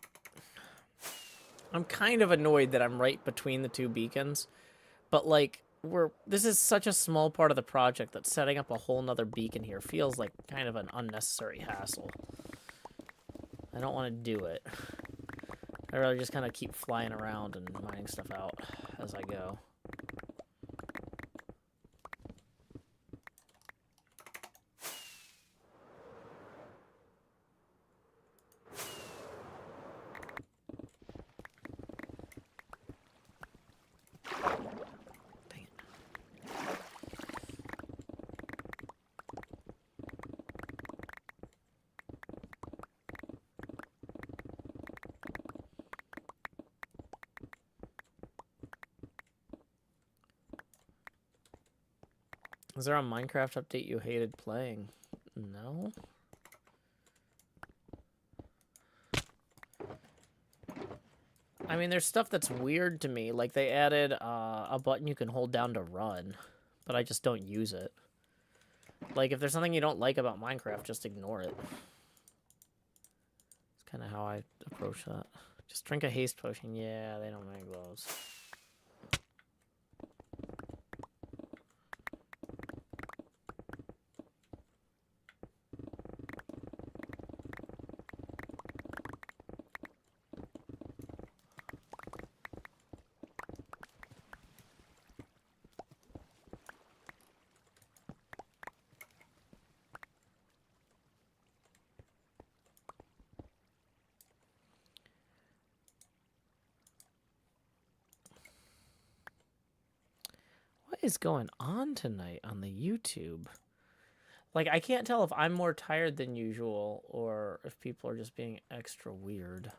I'm kind of annoyed that I'm right between the two beacons, but like, this is such a small part of the project that setting up a whole nother beacon here feels like kind of an unnecessary hassle. I don't want to do it. I'd rather just kind of keep flying around and mining stuff out as I go. Is there a Minecraft update you hated playing? No? I mean, there's stuff that's weird to me. Like, they added a button you can hold down to run, but I just don't use it. Like, if there's something you don't like about Minecraft, just ignore it. It's kind of how I approach that. Just drink a haste potion. Yeah, they don't make those. What is going on tonight on the YouTube? Like, I can't tell if I'm more tired than usual or if people are just being extra weird.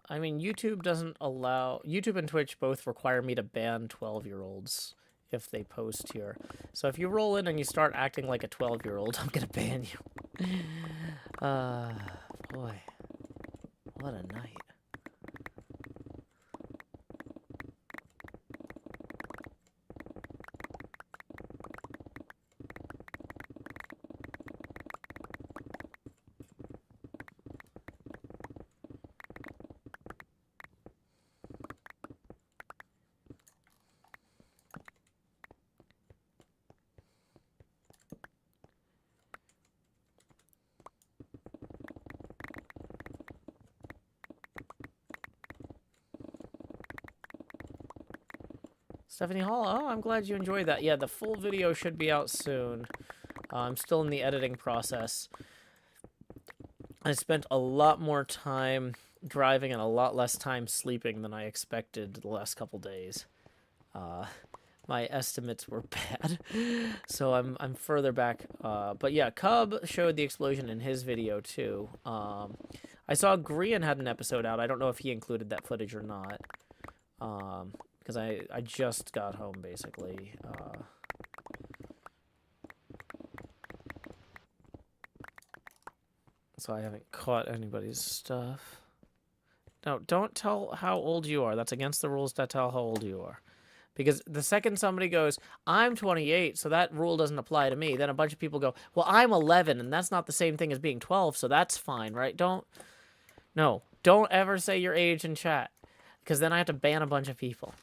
I mean, YouTube doesn't allow... YouTube and Twitch both require me to ban 12-year-olds if they post here. So if you roll in and you start acting like a 12-year-old, I'm gonna ban you. Boy. What a night. Stephanie Hall, oh, I'm glad you enjoyed that. Yeah, the full video should be out soon. I'm still in the editing process. I spent a lot more time driving and a lot less time sleeping than I expected the last couple days. My estimates were bad, so I'm further back. But yeah, Cub showed the explosion in his video too. I saw Grian had an episode out. I don't know if he included that footage or not. Because I just got home, basically. So I haven't caught anybody's stuff. No, don't tell how old you are. That's against the rules to tell how old you are. Because the second somebody goes, I'm 28, so that rule doesn't apply to me, then a bunch of people go, well, I'm 11, and that's not the same thing as being 12, so that's fine, right? Don't ever say your age in chat. Because then I have to ban a bunch of people.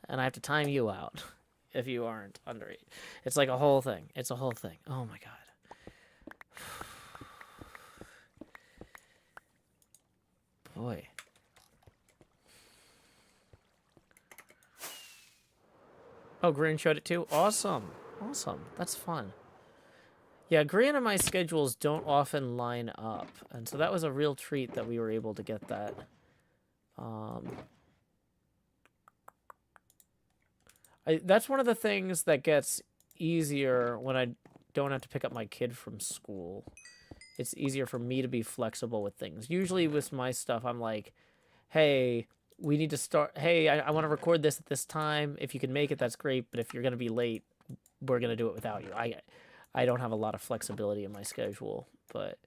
And I have to time you out if you aren't underage. It's like a whole thing. It's a whole thing. Oh my god. Boy. Oh, Grian showed it too? Awesome. Awesome. That's fun. Yeah, Grian and my schedules don't often line up. And so that was a real treat that we were able to get that. That's one of the things that gets easier when I don't have to pick up my kid from school. It's easier for me to be flexible with things. Usually with my stuff, I'm like, hey, we need to start. Hey, I want to record this at this time. If you can make it, that's great. But if you're going to be late, we're going to do it without you. I don't have a lot of flexibility in my schedule. But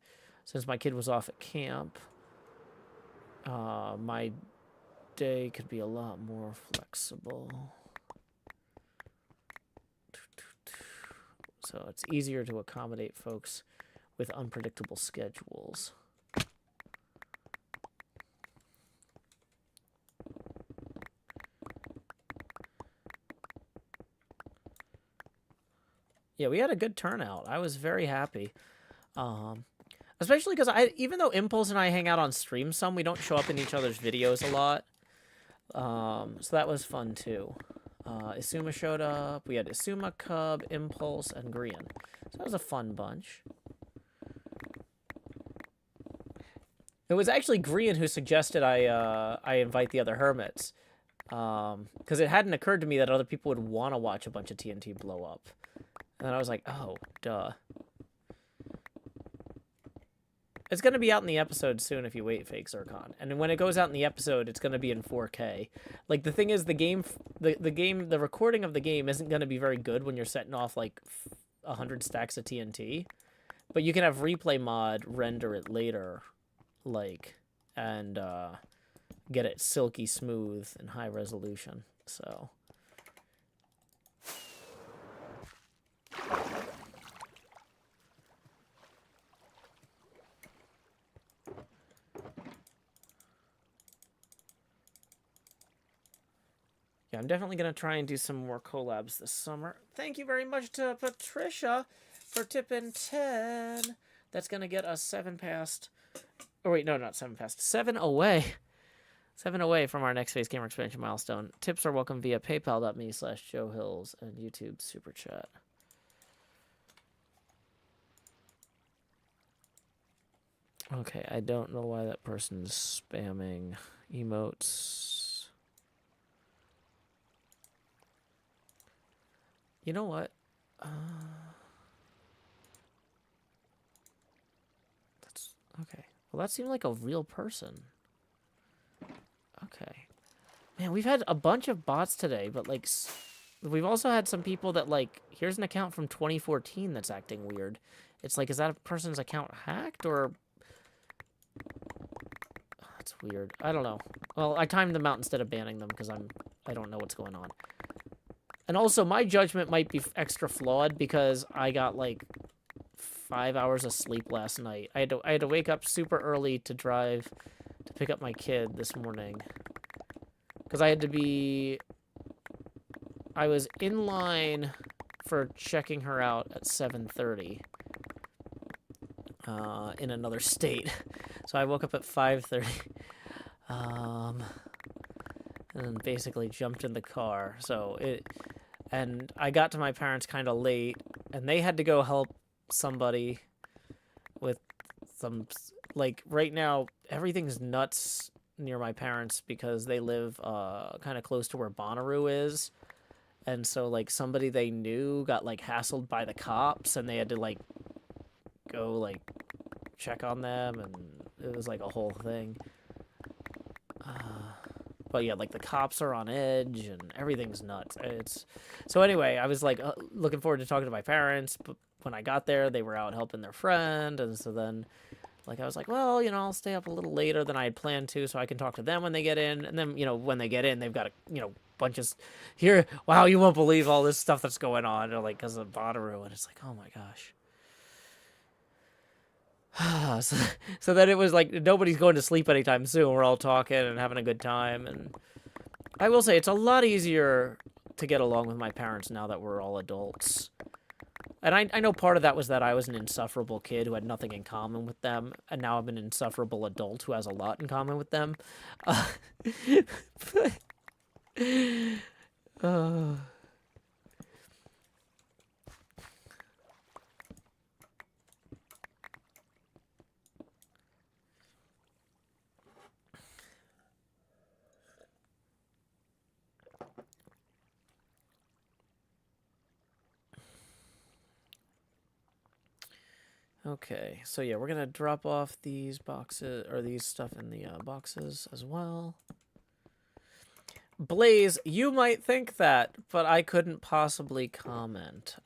since my kid was off at camp, my day could be a lot more flexible. So it's easier to accommodate folks with unpredictable schedules. Yeah, we had a good turnout. I was very happy. Especially because even though Impulse and I hang out on stream some, we don't show up in each other's videos a lot. So that was fun too. Isuma showed up. We had Isuma, Cub, Impulse, and Grian. So that was a fun bunch. It was actually Grian who suggested I invite the other hermits. Because it hadn't occurred to me that other people would want to watch a bunch of TNT blow up. And then I was like, oh, duh. It's going to be out in the episode soon if you wait, Fake Zircon. And when it goes out in the episode, it's going to be in 4K. Like, the thing is, the recording of the game isn't going to be very good when you're setting off, like, 100 stacks of TNT. But you can have Replay Mod render it later, like, and get it silky smooth and high resolution. So... yeah, I'm definitely going to try and do some more collabs this summer. Thank you very much to Patricia for tipping 10. That's going to get us 7 past... Oh, wait, no, not 7 past. 7 away. 7 away from our next Phase Gamer Expansion milestone. Tips are welcome via paypal.me/JoeHills and YouTube Super Chat. Okay, I don't know why that person's spamming emotes. You know what? That's okay. Well, that seemed like a real person. Okay. Man, we've had a bunch of bots today, but like, we've also had some people that like, here's an account from 2014 that's acting weird. It's like, is that a person's account hacked or? Oh, that's weird. I don't know. Well, I timed them out instead of banning them because I don't know what's going on. And also, my judgment might be extra flawed because I got, like, 5 hours of sleep last night. I had to wake up super early to drive to pick up my kid this morning. Because I was in line for checking her out at 7:30 in another state. So I woke up at 5:30. And basically jumped in the car. And I got to my parents kind of late, and they had to go help somebody with some, like, right now, everything's nuts near my parents because they live kind of close to where Bonnaroo is. And so, like, somebody they knew got, like, hassled by the cops, and they had to, like, go, like, check on them, and it was, like, a whole thing. But yeah, like the cops are on edge and everything's nuts. So anyway, I was like looking forward to talking to my parents, but when I got there, they were out helping their friend, and so then like I was like, well, you know, I'll stay up a little later than I had planned to so I can talk to them when they get in. And then, you know, when they get in, they've got a, you know, bunch of here, wow, you won't believe all this stuff that's going on, or like because of Bonnaroo, and it's like, oh my gosh. So then it was like nobody's going to sleep anytime soon. We're all talking and having a good time. And I will say it's a lot easier to get along with my parents now that we're all adults. And I know part of that was that I was an insufferable kid who had nothing in common with them. And now I'm an insufferable adult who has a lot in common with them. Okay, so yeah, we're gonna drop off these boxes, or these stuff in the boxes as well. Blaze, you might think that, but I couldn't possibly comment.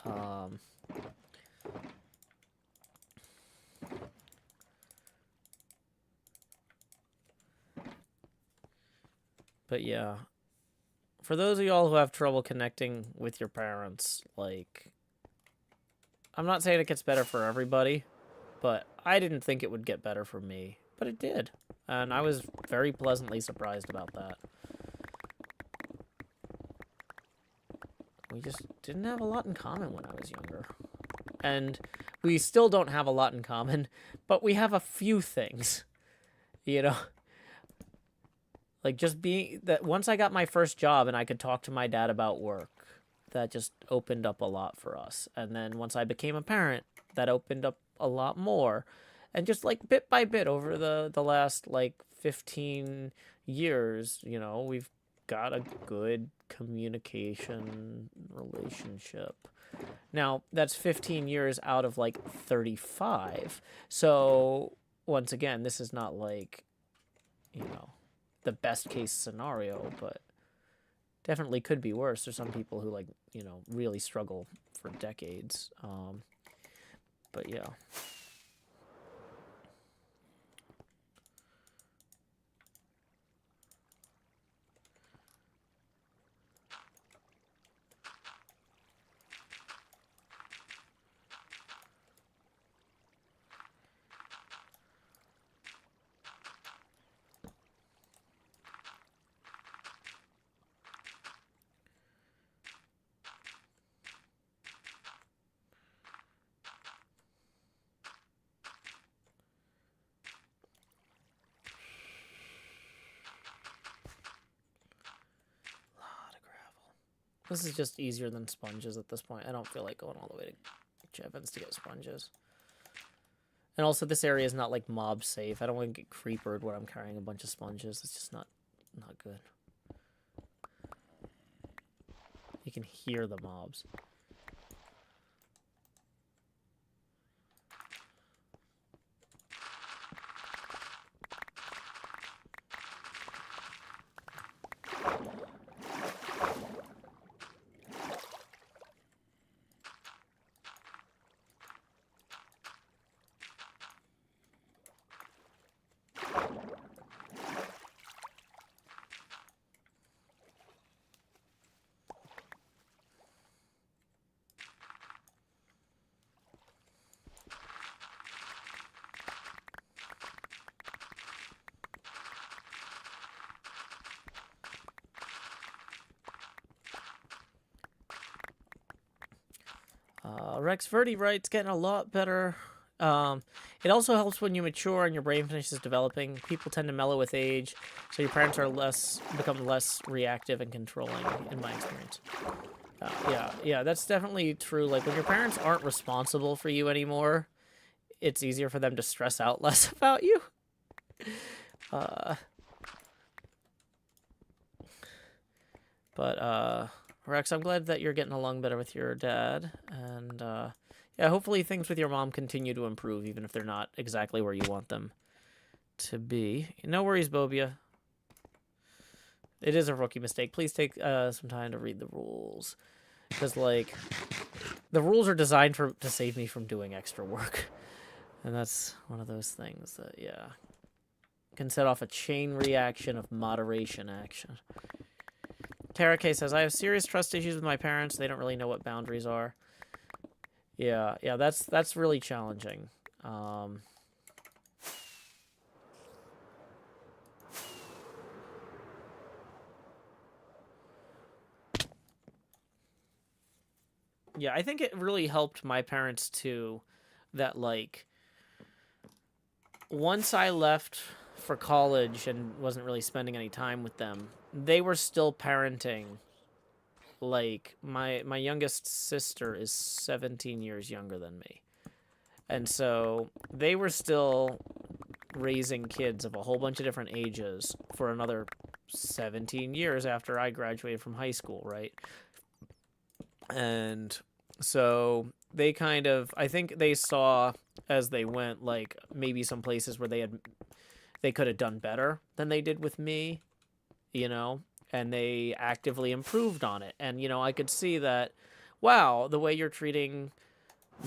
But yeah, for those of y'all who have trouble connecting with your parents, like, I'm not saying it gets better for everybody, but I didn't think it would get better for me, but it did. And I was very pleasantly surprised about that. We just didn't have a lot in common when I was younger. And we still don't have a lot in common, but we have a few things, you know? Like, just being that once I got my first job and I could talk to my dad about work, that just opened up a lot for us. And then once I became a parent, that opened up a lot more. And just like bit by bit over the last like 15 years, you know, we've got a good communication relationship. Now, that's 15 years out of like 35. So, once again, this is not like, you know, the best case scenario, but definitely could be worse. There's some people who, like, you know, really struggle for decades. But yeah. This is just easier than sponges at this point. I don't feel like going all the way to Jevons to get sponges. And also, this area is not, like, mob safe. I don't want to get creepered when I'm carrying a bunch of sponges. It's just not good. You can hear the mobs. Rex Verdi writes, getting a lot better. It also helps when you mature and your brain finishes developing. People tend to mellow with age, so your parents are become less reactive and controlling, in my experience. Yeah, that's definitely true. Like, when your parents aren't responsible for you anymore, it's easier for them to stress out less about you. Rex, I'm glad that you're getting along better with your dad, and yeah, hopefully things with your mom continue to improve, even if they're not exactly where you want them to be. No worries, Bobia. It is a rookie mistake. Please take some time to read the rules, because, like, the rules are designed to save me from doing extra work, and that's one of those things that, yeah, can set off a chain reaction of moderation action. Tara K says, I have serious trust issues with my parents. They don't really know what boundaries are. Yeah, that's really challenging. Yeah, I think it really helped my parents too, that, like, once I left for college and wasn't really spending any time with them, they were still parenting. Like, my youngest sister is 17 years younger than me. And so they were still raising kids of a whole bunch of different ages for another 17 years after I graduated from high school, right? And so they kind of, I think they saw as they went, like, maybe some places where they could have done better than they did with me, you know, and they actively improved on it. And, you know, I could see that, wow, the way you're treating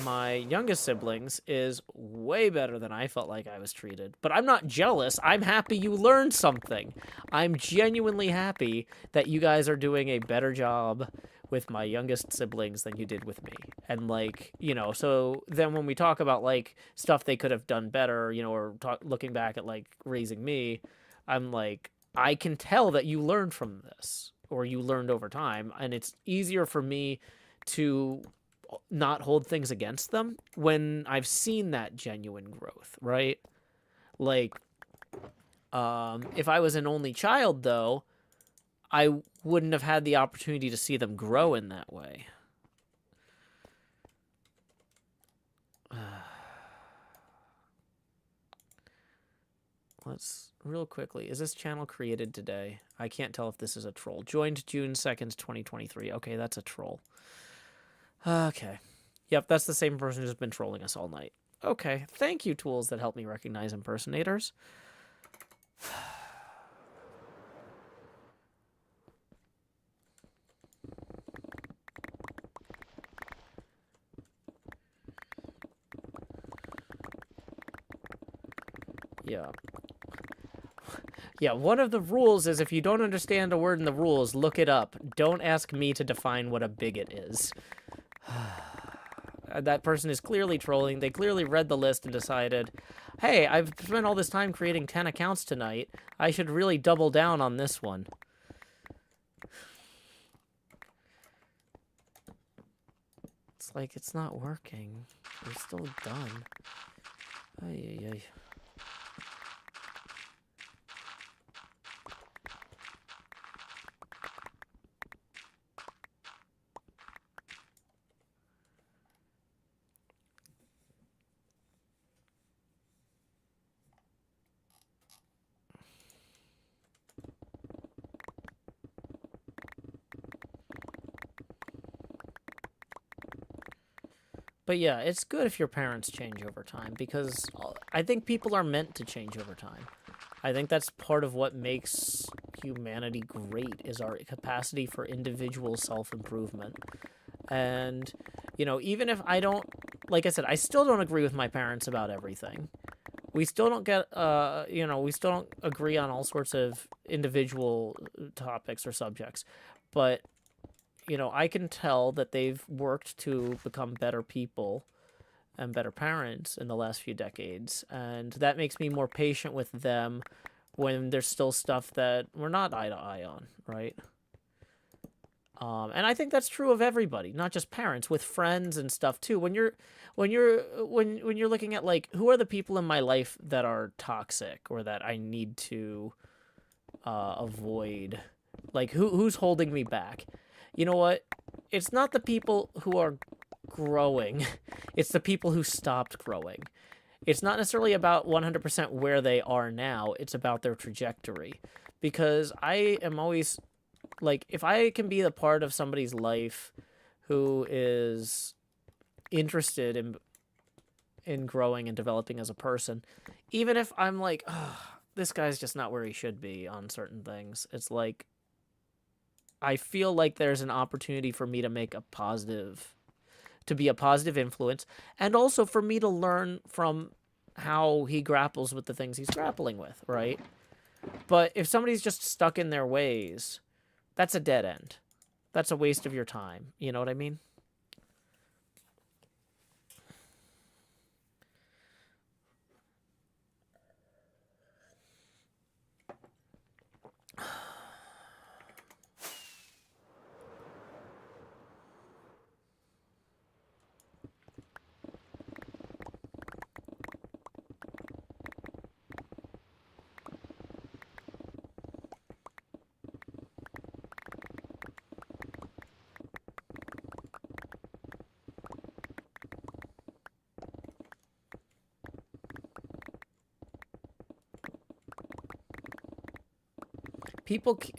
my youngest siblings is way better than I felt like I was treated. But I'm not jealous. I'm happy you learned something. I'm genuinely happy that you guys are doing a better job with my youngest siblings than you did with me. And, like, you know, so then when we talk about, like, stuff they could have done better, you know, or looking back at, like, raising me, I'm like, I can tell that you learned from this, or you learned over time, and it's easier for me to not hold things against them when I've seen that genuine growth, right? Like, if I was an only child, though, I wouldn't have had the opportunity to see them grow in that way. Let's, real quickly, is this channel created today? I can't tell if this is a troll. Joined June 2nd, 2023. Okay, that's a troll. Okay. Yep, that's the same person who's been trolling us all night. Okay, thank you, tools that help me recognize impersonators. Yeah. Yeah, one of the rules is if you don't understand a word in the rules, look it up. Don't ask me to define what a bigot is. That person is clearly trolling. They clearly read the list and decided, hey, I've spent all this time creating 10 accounts tonight. I should really double down on this one. It's like, it's not working. We're still done. Ay, ay, ay. But yeah, it's good if your parents change over time, because I think people are meant to change over time. I think that's part of what makes humanity great, is our capacity for individual self-improvement. And, you know, even if I don't, like I said, I still don't agree with my parents about everything. We still don't get, you know, we still don't agree on all sorts of individual topics or subjects. But, you know, I can tell that they've worked to become better people and better parents in the last few decades. And that makes me more patient with them when there's still stuff that we're not eye to eye on, right? And I think that's true of everybody, not just parents, with friends and stuff too. When you're looking at, like, who are the people in my life that are toxic or that I need to avoid, like, who's holding me back? You know what? It's not the people who are growing. It's the people who stopped growing. It's not necessarily about 100% where they are now. It's about their trajectory. Because I am always, like, if I can be a part of somebody's life who is interested in growing and developing as a person, even if I'm like, oh, this guy's just not where he should be on certain things, it's like, I feel like there's an opportunity for me to make a positive, to be a positive influence, and also for me to learn from how he grapples with the things he's grappling with, right? But if somebody's just stuck in their ways, that's a dead end. That's a waste of your time. You know what I mean?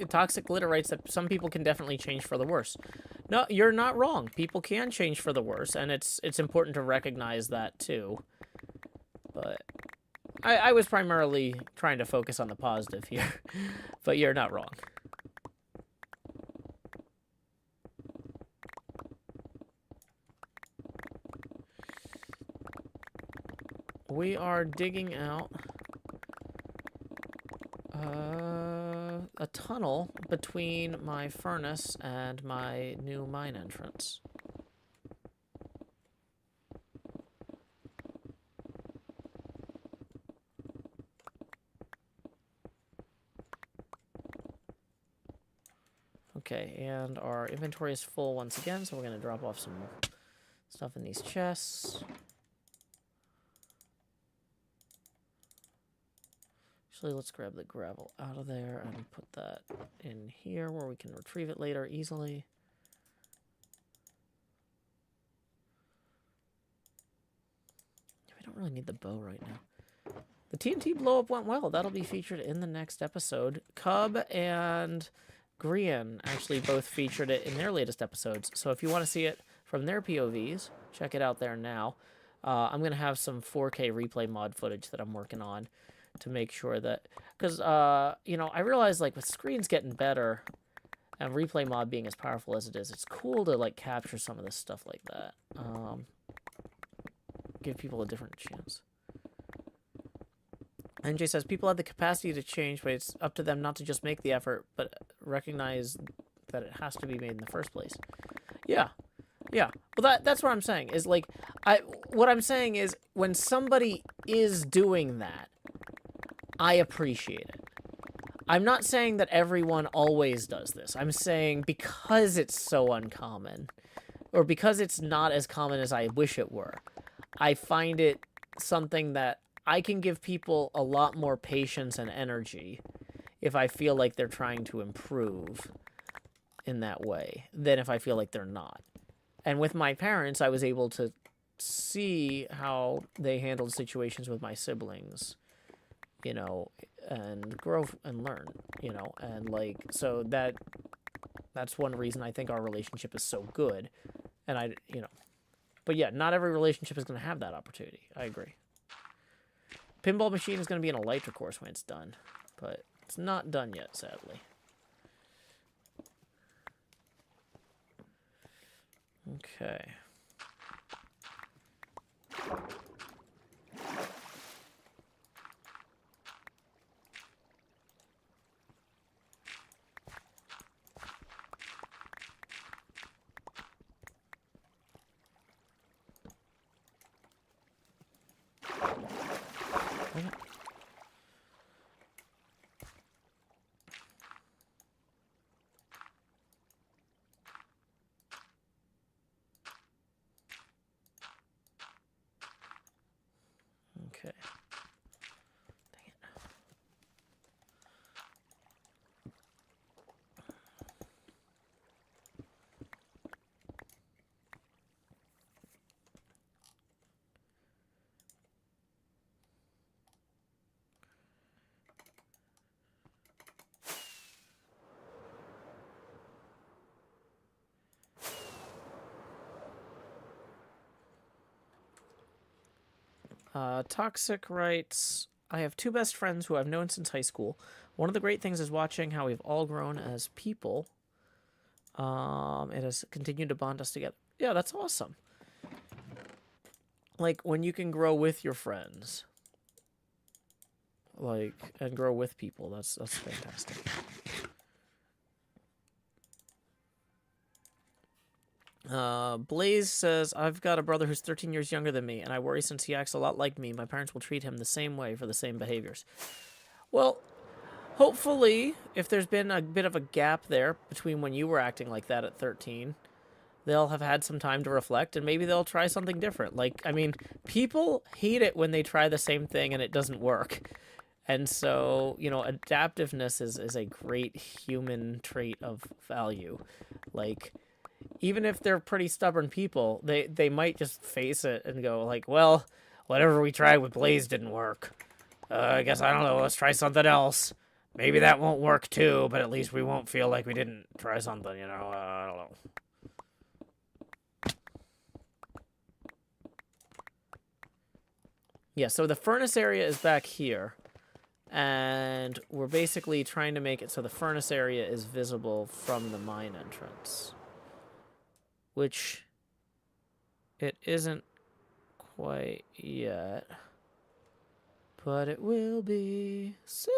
Toxic glitter writes that some people can definitely change for the worse. No, you're not wrong. People can change for the worse, and it's important to recognize that too. But I was primarily trying to focus on the positive here, but you're not wrong. We are digging out a tunnel between my furnace and my new mine entrance. Okay, and our inventory is full once again, so we're going to drop off some stuff in these chests. Actually, let's grab the gravel out of there and put that in here where we can retrieve it later easily. We don't really need the bow right now. The TNT blow-up went well. That'll be featured in the next episode. Cub and Grian actually both featured it in their latest episodes. So if you want to see it from their POVs, check it out there now. I'm going to have some 4K replay mod footage that I'm working on to make sure that, because, you know, I realize, like, with screens getting better and replay mod being as powerful as it is, it's cool to, like, capture some of this stuff like that. Give people a different chance. NJ says, people have the capacity to change, but it's up to them not to just make the effort, but recognize that it has to be made in the first place. Yeah. Yeah. Well, that's what I'm saying, is, like, what I'm saying is, when somebody is doing that, I appreciate it. I'm not saying that everyone always does this. I'm saying because it's so uncommon, or because it's not as common as I wish it were, I find it something that I can give people a lot more patience and energy if I feel like they're trying to improve in that way than if I feel like they're not. And with my parents, I was able to see how they handled situations with my siblings, you know, and grow and learn, you know, and, like, so that's one reason I think our relationship is so good. And you know, but yeah, not every relationship is going to have that opportunity. I agree. Pinball machine is going to be an Elytra course when it's done, but it's not done yet, sadly. Okay. Okay. Dang it. Toxic writes, I have two best friends who I've known since high school. One of the great things is watching how we've all grown as people. It has continued to bond us together. Yeah, that's awesome. Like, when you can grow with your friends. Like, and grow with people. That's fantastic. Blaze says, I've got a brother who's 13 years younger than me, and I worry since he acts a lot like me, my parents will treat him the same way for the same behaviors. Well, hopefully, if there's been a bit of a gap there between when you were acting like that at 13, they'll have had some time to reflect, and maybe they'll try something different. Like, I mean, people hate it when they try the same thing and it doesn't work. And so, you know, adaptiveness is a great human trait of value. Like, even if they're pretty stubborn people, they might just face it and go, like, well, whatever we tried with Blaze didn't work. I guess, I don't know, let's try something else. Maybe that won't work too, but at least we won't feel like we didn't try something, you know? I don't know. Yeah, so the furnace area is back here. And we're basically trying to make it so the furnace area is visible from the mine entrance. Which it isn't quite yet. But it will be soon.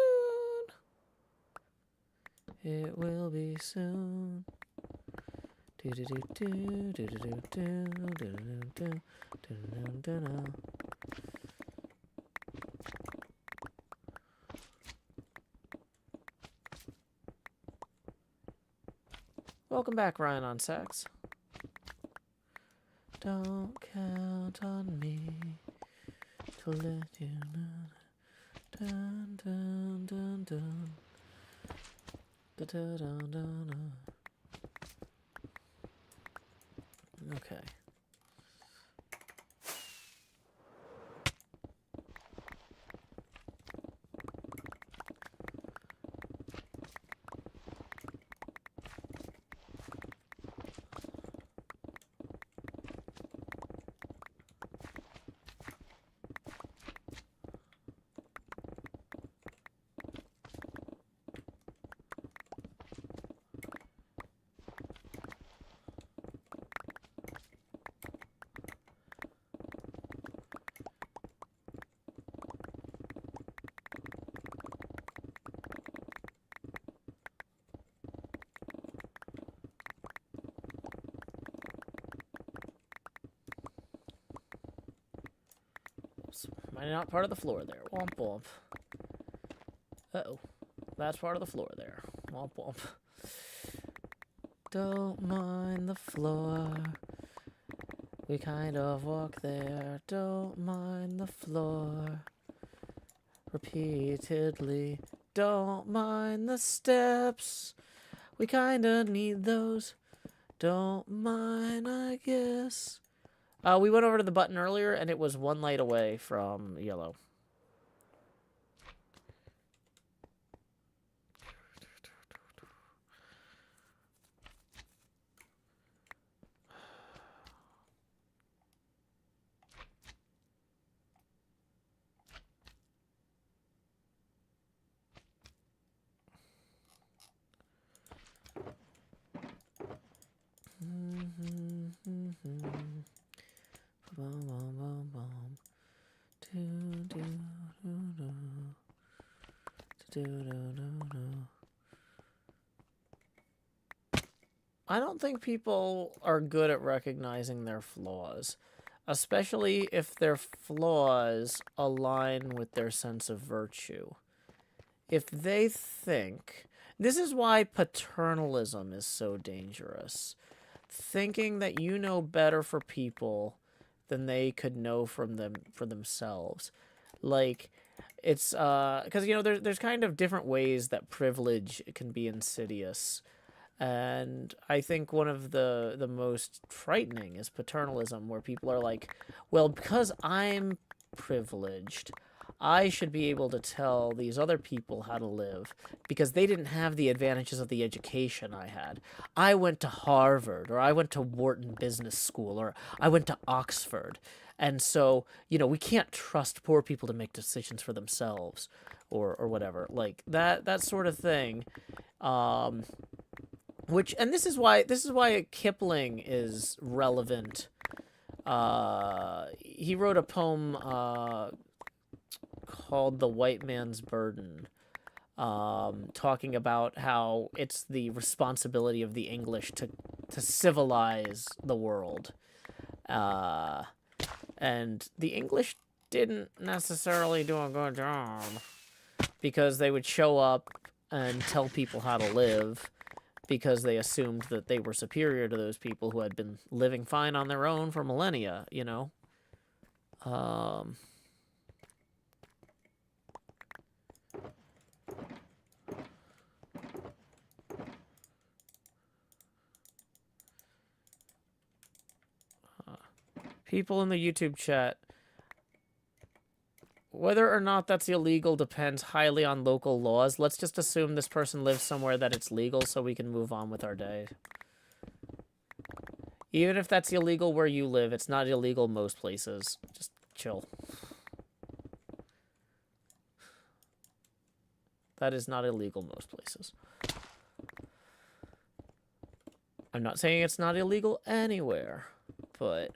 It will be soon. Welcome back, Ryan on Sax. Don't count on me to let you know. Dun, dun, dun, dun. Da, da, dun, dun, dun. Okay. Might not part of the floor there. Womp womp. Uh-oh. That's part of the floor there. Womp womp. Don't mind the floor. We kind of walk there. Don't mind the floor. Repeatedly. Don't mind the steps. We kinda need those. Don't mind, I guess. We went over to the button earlier, and it was one light away from yellow. I don't think people are good at recognizing their flaws, especially if their flaws align with their sense of virtue. If they think... This is why paternalism is so dangerous. Thinking that you know better for people than they could know from them for themselves. Like, it's because you know there's kind of different ways that privilege can be insidious, and I think one of the most frightening is paternalism, where people are like, well, because I'm privileged, I should be able to tell these other people how to live because they didn't have the advantages of the education I had. I went to Harvard, or I went to Wharton Business School, or I went to Oxford. And so, you know, we can't trust poor people to make decisions for themselves or whatever. Like that sort of thing. Which, and this is why Kipling is relevant. He wrote a poem called The White Man's Burden, talking about how it's the responsibility of the English to civilize the world. And the English didn't necessarily do a good job because they would show up and tell people how to live because they assumed that they were superior to those people who had been living fine on their own for millennia, you know? People in the YouTube chat, whether or not that's illegal depends highly on local laws. Let's just assume this person lives somewhere that it's legal so we can move on with our day. Even if that's illegal where you live, it's not illegal most places. Just chill. That is not illegal most places. I'm not saying it's not illegal anywhere, but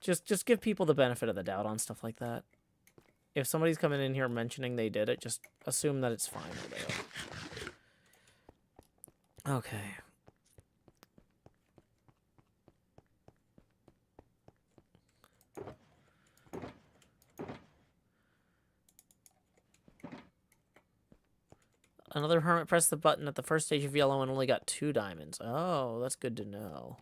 just give people the benefit of the doubt on stuff like that. If somebody's coming in here mentioning they did it, just assume that it's fine where they are. Okay. Another hermit pressed the button at the first stage of yellow and only got 2 diamonds. Oh, that's good to know.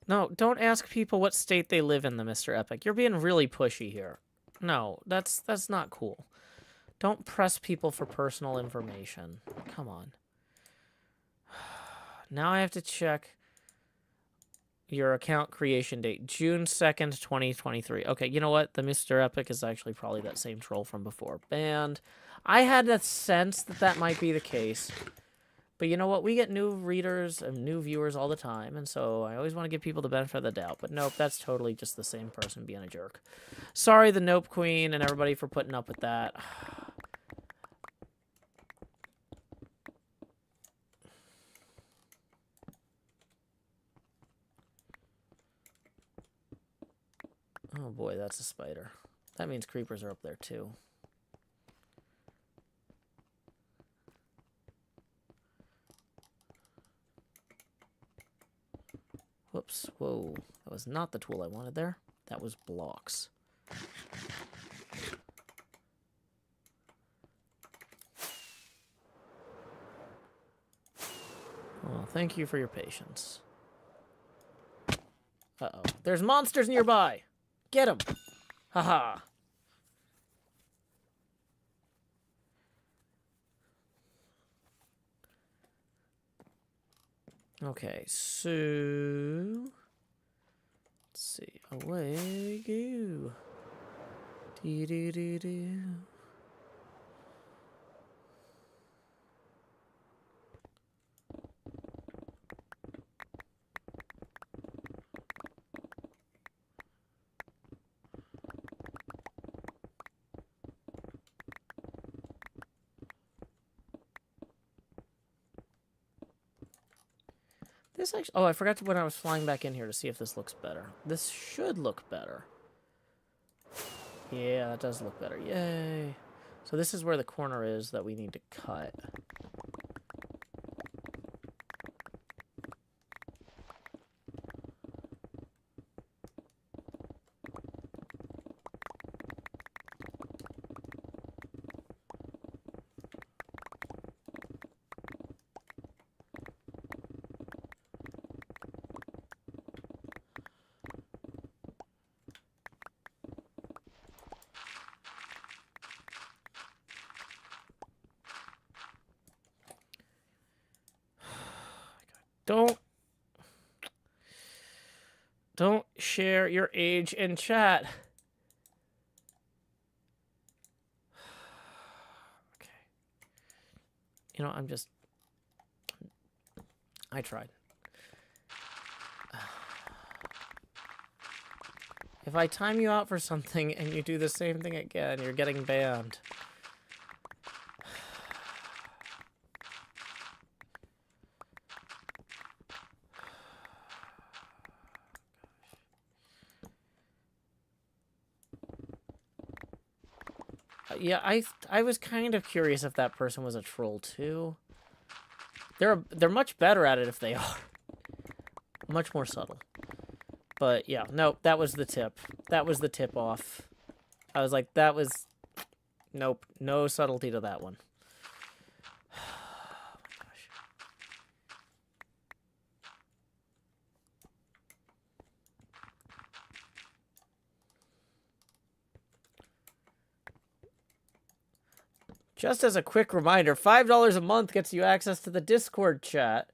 No, don't ask people what state they live in, the Mr. Epic. You're being really pushy here. No, that's not cool. Don't press people for personal information. Come on. Now I have to check your account creation date. June 2nd, 2023. Okay, you know what? The Mr. Epic is actually probably that same troll from before. Banned. I had a sense that that might be the case. But you know what? We get new readers and new viewers all the time, and so I always want to give people the benefit of the doubt. But nope, that's totally just the same person being a jerk. Sorry, the Nope Queen and everybody for putting up with that. Oh boy, that's a spider. That means creepers are up there too. Whoops, whoa. That was not the tool I wanted there. That was blocks. Well, thank you for your patience. Uh-oh. There's monsters nearby! Get them! Haha! Okay, so... let's see. Away we go. Dee-dee-dee-dee. This actually... oh, I forgot to when I was flying back in here to see if this looks better. This should look better. Yeah, that does look better. Yay. So this is where the corner is that we need to cut. Don't share your age in chat. Okay. You know, I'm just... I tried. If I time you out for something and you do the same thing again, you're getting banned. Yeah, I was kind of curious if that person was a troll too. They're much better at it if they are. Much more subtle. But yeah, no, that was the tip. That was the tip off. I was like, that was... Nope, no subtlety to that one. Oh my gosh. Just as a quick reminder, $5 a month gets you access to the Discord chat.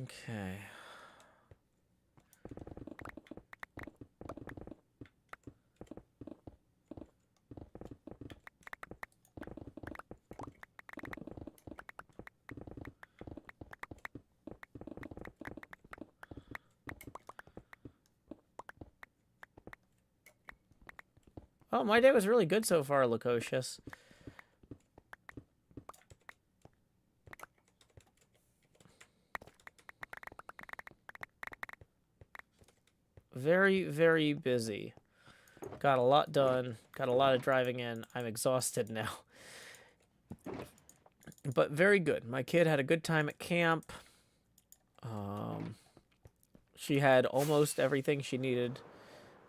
Okay. Oh, my day was really good so far, Lococious. Very, very busy. Got a lot done. Got a lot of driving in. I'm exhausted now. But very good. My kid had a good time at camp. She had almost everything she needed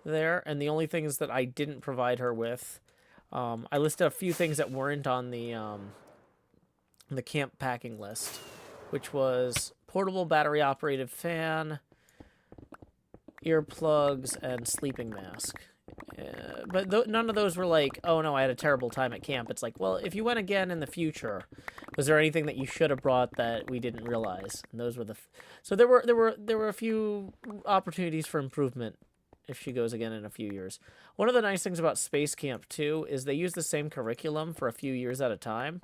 there. And the only things that I didn't provide her with... I listed a few things that weren't on the camp packing list. Which was portable battery-operated fan... earplugs, and sleeping mask. But none of those were like, oh no, I had a terrible time at camp. It's like, well, if you went again in the future, was there anything that you should have brought that we didn't realize? And those were the... So there were a few opportunities for improvement if she goes again in a few years. One of the nice things about Space Camp, too, is they use the same curriculum for a few years at a time.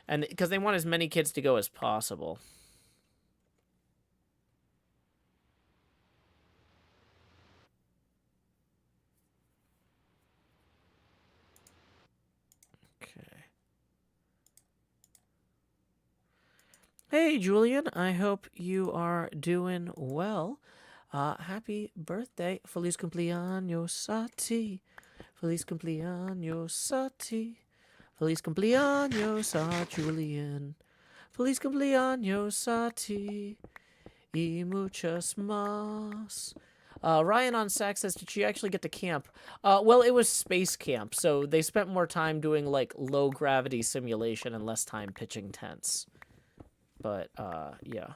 And because they want as many kids to go as possible. Hey, Julian, I hope you are doing well. Happy birthday. Feliz cumpleaños a ti. Feliz cumpleaños a ti. Feliz cumpleaños a Julian. Feliz cumpleaños a ti. Y muchas más. Ryan on Sax says, did she actually get to camp? Well, it was space camp, so they spent more time doing, like, low-gravity simulation and less time pitching tents. But, yeah.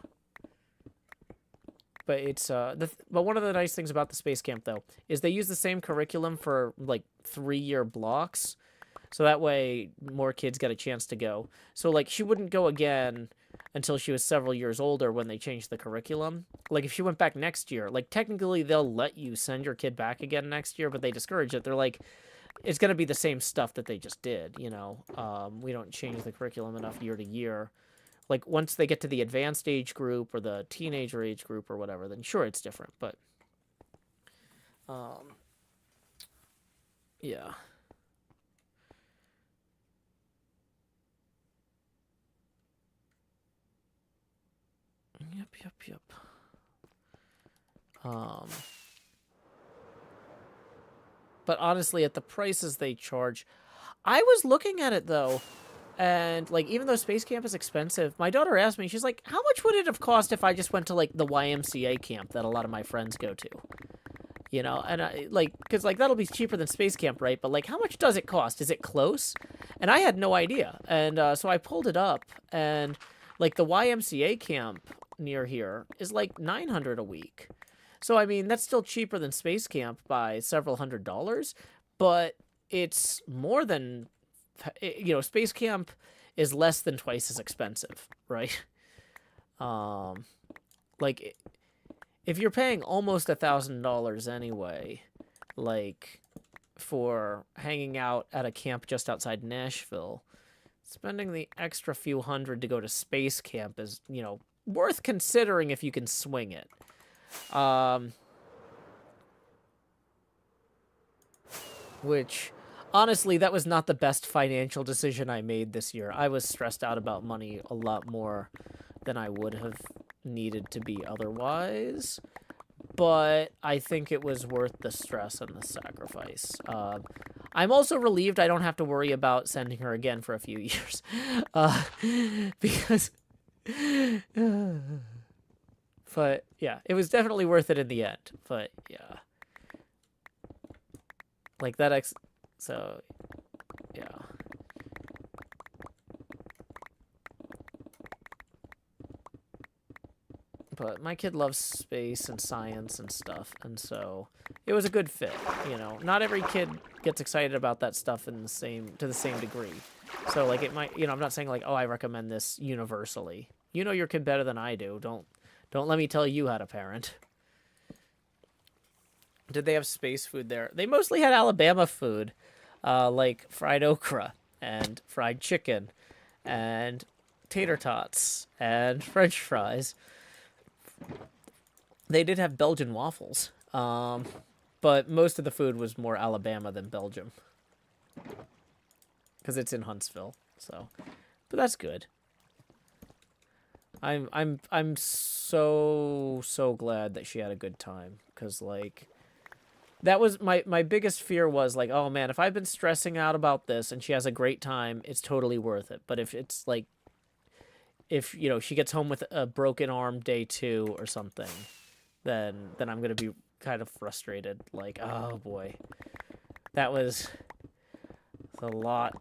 But it's, but one of the nice things about the space camp, though, is they use the same curriculum for, like, 3-year blocks. So that way, more kids get a chance to go. So, like, she wouldn't go again until she was several years older when they changed the curriculum. Like, if she went back next year, like, technically they'll let you send your kid back again next year, but they discourage it. They're like, it's going to be the same stuff that they just did, you know? We don't change the curriculum enough year to year. Like, once they get to the advanced age group or the teenager age group or whatever, then sure, it's different, but... yeah. Yep. But honestly, at the prices they charge... I was looking at it, though... And, like, even though Space Camp is expensive, my daughter asked me, she's like, how much would it have cost if I just went to, like, the YMCA camp that a lot of my friends go to? You know, and I, like, because, like, that'll be cheaper than Space Camp, right? But, like, how much does it cost? Is it close? And I had no idea. And so I pulled it up, and, like, the YMCA camp near here is, like, $900 a week. So, I mean, that's still cheaper than Space Camp by several $100s, but it's more than... You know, Space Camp is less than twice as expensive, right? Like, if you're paying almost $1,000 anyway, like, for hanging out at a camp just outside Nashville. Spending the extra few hundred to go to space camp is, you know, worth considering if you can swing it. Which, honestly, that was not the best financial decision I made this year. I was stressed out about money a lot more than I would have needed to be otherwise. But I think it was worth the stress and the sacrifice. I'm also relieved I don't have to worry about sending her again for a few years. Because... But, yeah, it was definitely worth it in the end. But, yeah. Like, that So, yeah. But my kid loves space and science and stuff, and so it was a good fit, you know. Not every kid gets excited about that stuff to the same degree. So, like, it might, you know, I'm not saying, like, oh, I recommend this universally. You know your kid better than I do. Don't let me tell you how to parent. Did they have space food there? They mostly had Alabama food, like fried okra and fried chicken and tater tots and French fries. They did have Belgian waffles, but most of the food was more Alabama than Belgium, because it's in Huntsville. So, but that's good. I'm so glad that she had a good time, because like that was my biggest fear was like, oh man, if I've been stressing out about this and she has a great time, it's totally worth it. But if it's like, if, you know, she gets home with a broken arm day 2 or something, then I'm going to be kind of frustrated. Like, oh boy, that was a lot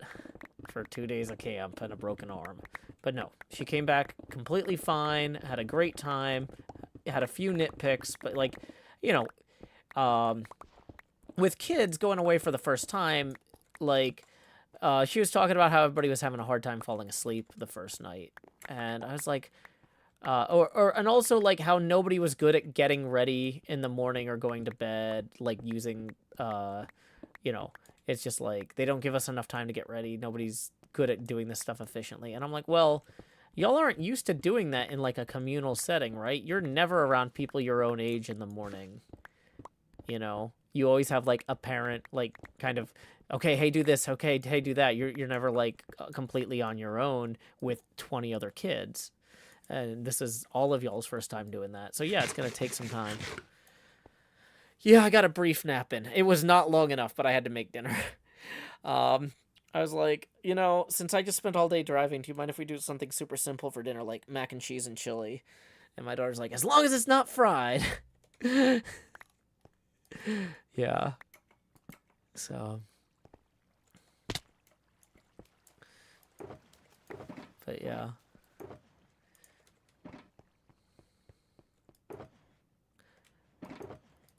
for 2 days of camp and a broken arm. But no, she came back completely fine, had a great time, had a few nitpicks, but like, you know, with kids going away for the first time, like, she was talking about how everybody was having a hard time falling asleep the first night. And I was like, and also like how nobody was good at getting ready in the morning or going to bed, like using, you know, it's just like, they don't give us enough time to get ready. Nobody's good at doing this stuff efficiently. And I'm like, well, y'all aren't used to doing that in like a communal setting, right? You're never around people your own age in the morning. You know, you always have like a parent, like kind of, okay, hey, do this. Okay, hey, do that. You're never like completely on your own with 20 other kids. And this is all of y'all's first time doing that. So yeah, it's going to take some time. Yeah, I got a brief nap in. It was not long enough, but I had to make dinner. I was like, you know, since I just spent all day driving, do you mind if we do something super simple for dinner, like mac and cheese and chili? And my daughter's like, as long as it's not fried. Yeah. So. But yeah.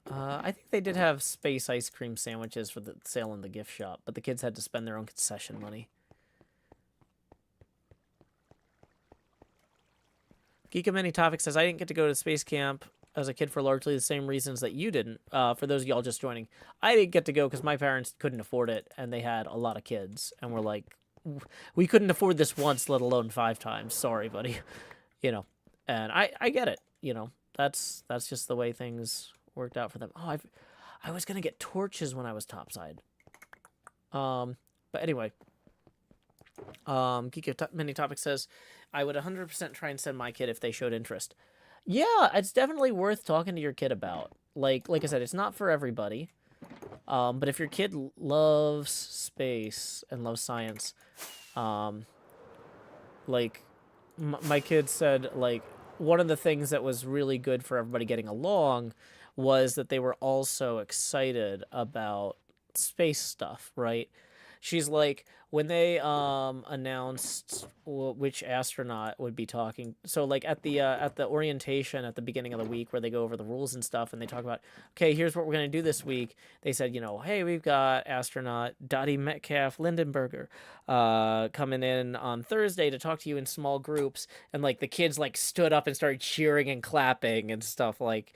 I think they did have space ice cream sandwiches for the sale in the gift shop, but the kids had to spend their own concession money. Geek of Many Topics says, I didn't get to go to space camp as a kid for largely the same reasons that you didn't. For those of y'all just joining, I didn't get to go because my parents couldn't afford it, and they had a lot of kids, and we're like, we couldn't afford this once, let alone 5 times. Sorry, buddy. You know, and I get it. You know, that's just the way things worked out for them. Oh, I was gonna get torches when I was topside. But anyway, Geek of Many Topics says, I would 100% try and send my kid if they showed interest. Yeah, it's definitely worth talking to your kid about. Like I said, it's not for everybody. But if your kid loves space and loves science, like my kid said, like one of the things that was really good for everybody getting along was that they were also excited about space stuff, right? She's like, when they announced which astronaut would be talking, so like at the orientation at the beginning of the week where they go over the rules and stuff and they talk about, okay, here's what we're going to do this week. They said, you know, hey, we've got astronaut Dottie Metcalf Lindenberger coming in on Thursday to talk to you in small groups. And like the kids like stood up and started cheering and clapping and stuff. Like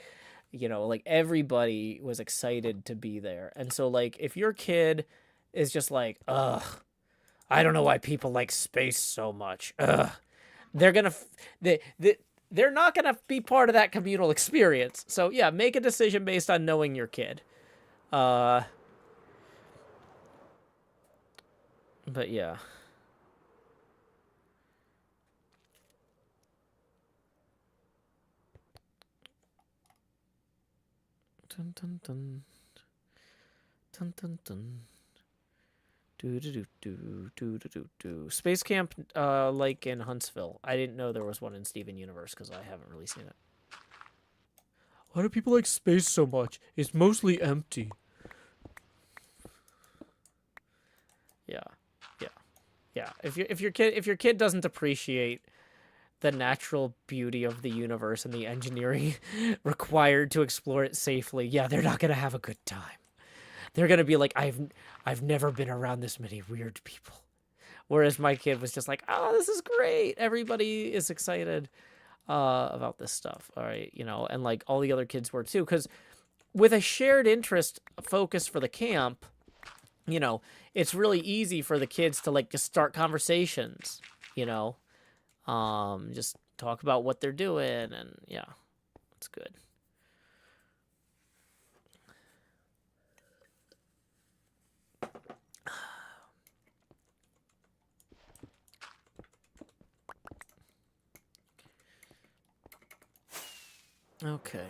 You know, like everybody was excited to be there. And so like if your kid is just like, ugh, I don't know why people like space so much. Ugh. They're gonna they're not gonna be part of that communal experience. So yeah, make a decision based on knowing your kid. But yeah. Dun dun dun. Dun dun dun. Space Camp, like in Huntsville. I didn't know there was one in Steven Universe because I haven't really seen it. Why do people like space so much? It's mostly empty. Yeah, yeah, yeah. If your kid doesn't appreciate the natural beauty of the universe and the engineering required to explore it safely, yeah, they're not gonna have a good time. They're gonna be like, I've never been around this many weird people. Whereas my kid was just like, oh, this is great. Everybody is excited about this stuff. All right, you know, and like all the other kids were too. Because with a shared interest focus for the camp, you know, it's really easy for the kids to like just start conversations, you know, just talk about what they're doing. And yeah, it's good. Okay.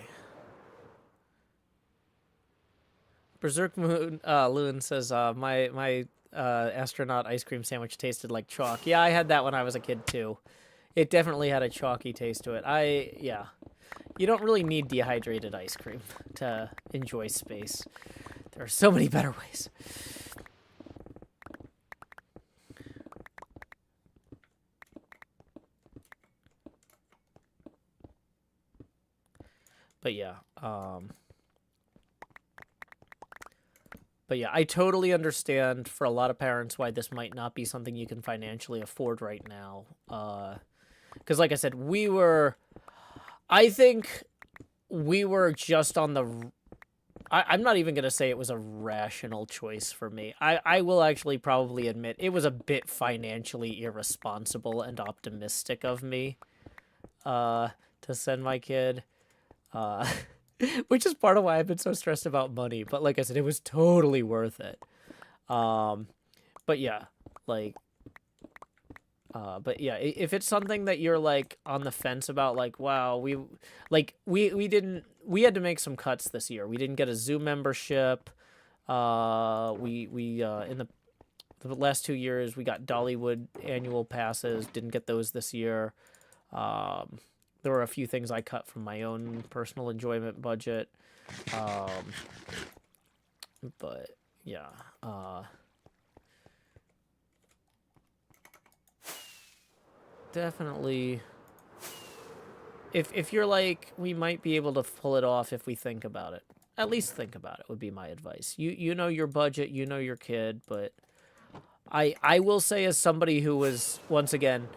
Berserk Moon Loon says, my astronaut ice cream sandwich tasted like chalk. Yeah, I had that when I was a kid too. It definitely had a chalky taste to it. Yeah. You don't really need dehydrated ice cream to enjoy space. There are so many better ways. But yeah, I totally understand for a lot of parents why this might not be something you can financially afford right now. Because like I said, I think we were just on the... I'm not even going to say it was a rational choice for me. I will actually probably admit it was a bit financially irresponsible and optimistic of me to send my kid. Which is part of why I've been so stressed about money. But like I said, it was totally worth it. But yeah, like... but yeah, if it's something that you're like on the fence about, like, wow, we had to make some cuts this year. We didn't get a zoo membership. We in the last 2 years we got Dollywood annual passes. Didn't get those this year. There were a few things I cut from my own personal enjoyment budget. But yeah. Definitely, if you're like, we might be able to pull it off if we think about it. At least think about it would be my advice. You know your budget, you know your kid, but I will say, as somebody who was, once again,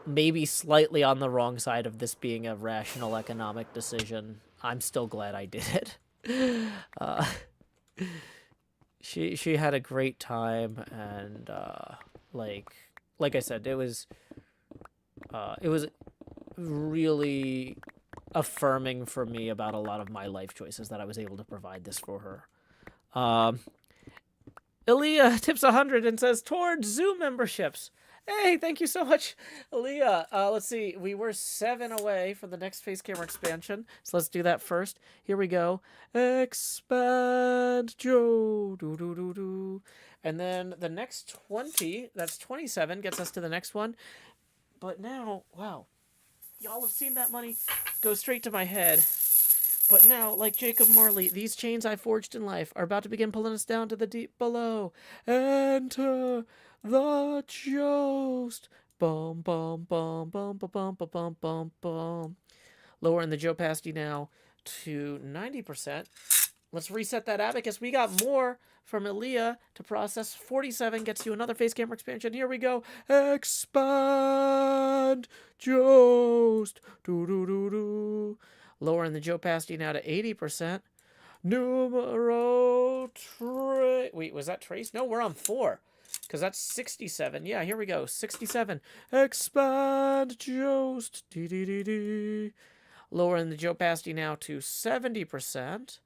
maybe slightly on the wrong side of this being a rational economic decision, I'm still glad I did it. She had a great time, and like I said, it was really affirming for me about a lot of my life choices that I was able to provide this for her. Aaliyah tips 100 and says, towards zoo memberships. Hey, thank you so much, Aaliyah. Let's see. We were 7 away from the next face camera expansion, so let's do that first. Here we go. Expand Joe. Do. And then the next 20, that's 27, gets us to the next one. But now, wow, y'all have seen that money go straight to my head. But now, like Jacob Morley, these chains I forged in life are about to begin pulling us down to the deep below. Enter the Jost. Bum, bum, bum, bum, bum, bum, bum, bum, bum, bum. Lowering the Joe Pasty now to 90%. Let's reset that abacus. We got more from Aaliyah to process. 47 gets you another face camera expansion. Here we go. Expand Jost. Do. Lowering the Joe Pasty now to 80%. Numero trace. Wait, was that trace? No, we're on 4. Because that's 67. Yeah, here we go. 67. Expand Jost. Dee-dee-dee-dee. Lowering the Joe Pasty now to 70%.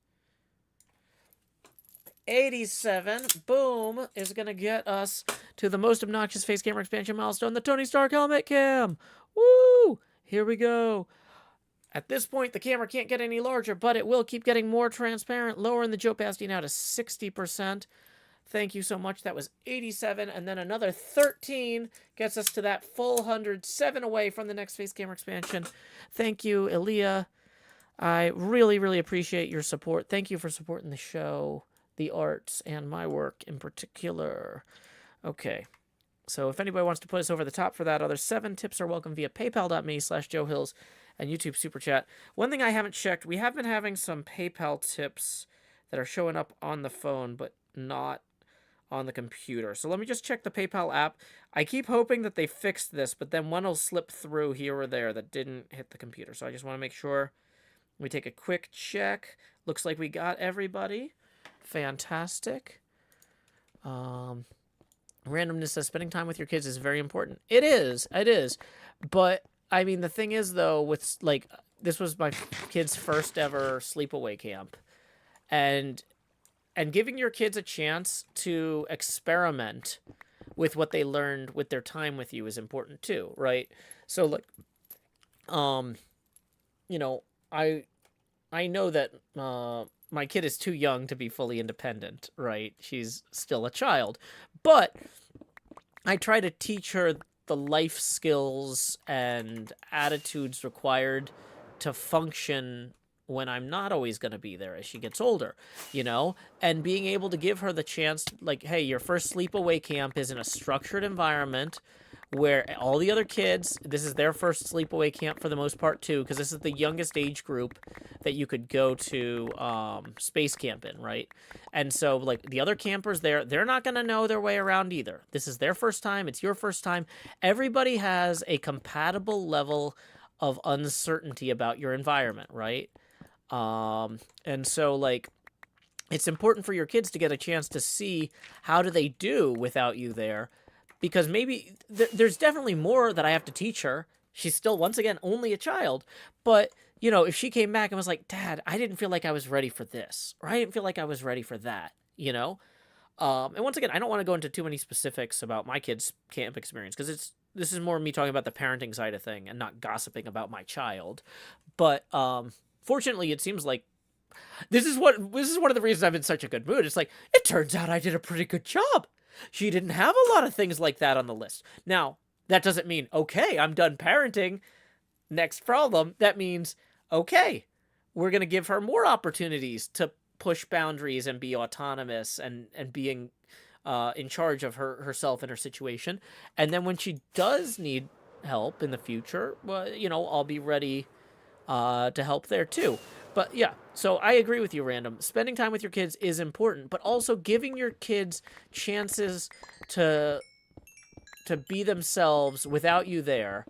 87. Boom. Is going to get us to the most obnoxious face camera expansion milestone, the Tony Stark helmet cam. Woo! Here we go. At this point, the camera can't get any larger, but it will keep getting more transparent, lowering the Joe Pasty now to 60%. Thank you so much. That was 87, and then another 13 gets us to that full 100, 7 away from the next face camera expansion. Thank you, Elia. I really, really appreciate your support. Thank you for supporting the show, the arts, and my work in particular. Okay. So if anybody wants to put us over the top for that, other 7 tips are welcome via paypal.me/JoeHills and YouTube Super Chat. One thing I haven't checked, we have been having some PayPal tips that are showing up on the phone, but not on the computer. So let me just check the PayPal app. I keep hoping that they fixed this, but then one will slip through here or there that didn't hit the computer. So I just want to make sure we take a quick check. Looks like we got everybody. Fantastic. Randomness says spending time with your kids is very important. It is. But I mean, the thing is, though, with like, this was my kid's first ever sleepaway camp, and giving your kids a chance to experiment with what they learned with their time with you is important too, right? So like, you know, I know that my kid is too young to be fully independent, right? She's still a child, but I try to teach her the life skills and attitudes required to function when I'm not always going to be there as she gets older, you know? And being able to give her the chance, like, hey, your first sleepaway camp is in a structured environment where all the other kids, this is their first sleepaway camp for the most part too, because this is the youngest age group that you could go to space camp in, right? And so, like, the other campers there, they're not going to know their way around either. This is their first time. It's your first time. Everybody has a compatible level of uncertainty about your environment, right? And so, like, it's important for your kids to get a chance to see how do they do without you there, because maybe there's definitely more that I have to teach her. She's still, once again, only a child, but, you know, if she came back and was like, Dad, I didn't feel like I was ready for this, or I didn't feel like I was ready for that, you know? And once again, I don't want to go into too many specifics about my kid's camp experience, because this is more me talking about the parenting side of thing and not gossiping about my child. But, fortunately, it seems like this is one of the reasons I'm in such a good mood. It's like, it turns out I did a pretty good job. She didn't have a lot of things like that on the list. Now, that doesn't mean, okay, I'm done parenting. Next problem. That means, okay, we're going to give her more opportunities to push boundaries and be autonomous and being in charge of herself and her situation. And then when she does need help in the future, well, you know, I'll be ready to help there too. But yeah, so I agree with you, Random. Spending time with your kids is important, but also giving your kids chances to be themselves without you there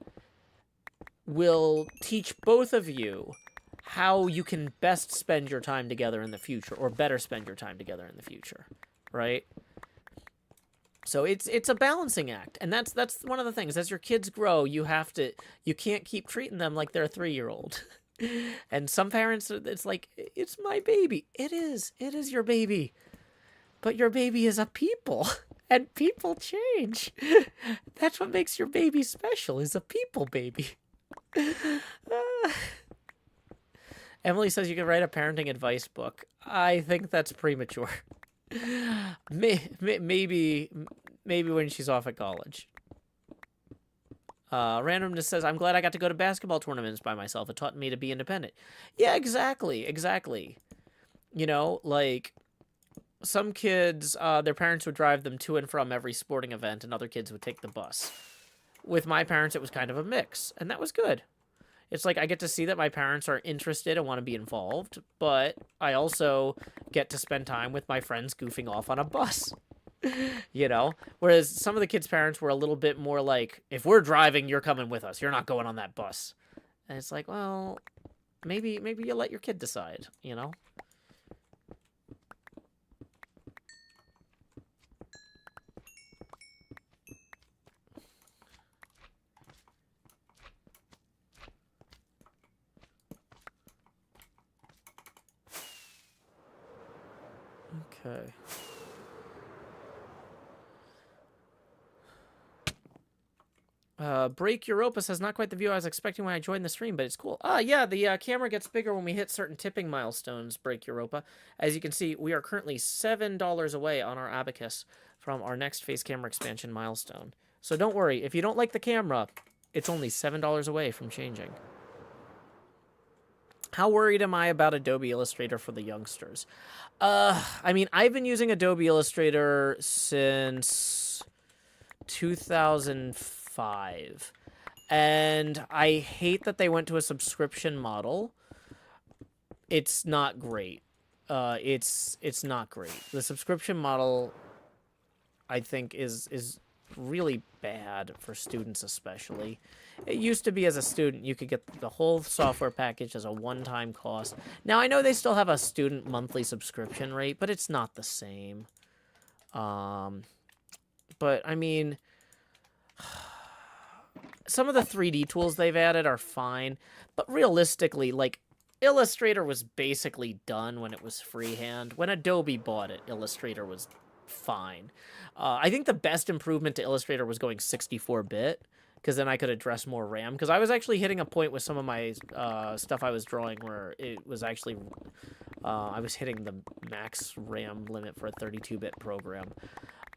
will teach both of you how you can best spend your time together in the future, or better spend your time together in the future, right? So it's a balancing act, and that's one of the things. As your kids grow, you can't keep treating them like they're a 3-year-old. And some parents, it's like, it's my baby. It is your baby, but your baby is a people, and people change. That's what makes your baby special, is a people baby. Emily says you can write a parenting advice book. I think that's premature. Maybe when she's off at college. Randomness says, I'm glad I got to go to basketball tournaments by myself. It taught me to be independent. Yeah, exactly. You know, like, some kids, their parents would drive them to and from every sporting event, and other kids would take the bus. With my parents, it was kind of a mix, and that was good. It's like, I get to see that my parents are interested and want to be involved, but I also get to spend time with my friends goofing off on a bus. You know? Whereas some of the kids' parents were a little bit more like, if we're driving, you're coming with us. You're not going on that bus. And it's like, well, maybe you let your kid decide, you know? Okay. Break Europa says, not quite the view I was expecting when I joined the stream, but it's cool. Yeah, the camera gets bigger when we hit certain tipping milestones, Break Europa. As you can see, we are currently $7 away on our abacus from our next face camera expansion milestone. So don't worry, if you don't like the camera, it's only $7 away from changing. How worried am I about Adobe Illustrator for the youngsters? I mean, I've been using Adobe Illustrator since 2005. And I hate that they went to a subscription model. It's not great. It's not great. The subscription model, I think, is really bad for students especially. It used to be as a student, you could get the whole software package as a one-time cost. Now, I know they still have a student monthly subscription rate, but it's not the same. But, I mean, some of the 3D tools they've added are fine, but realistically, like, Illustrator was basically done when it was freehand. When Adobe bought it, Illustrator was fine. I think the best improvement to Illustrator was going 64-bit, because then I could address more RAM. Because I was actually hitting a point with some of my stuff I was drawing where it was actually... I was hitting the max RAM limit for a 32-bit program.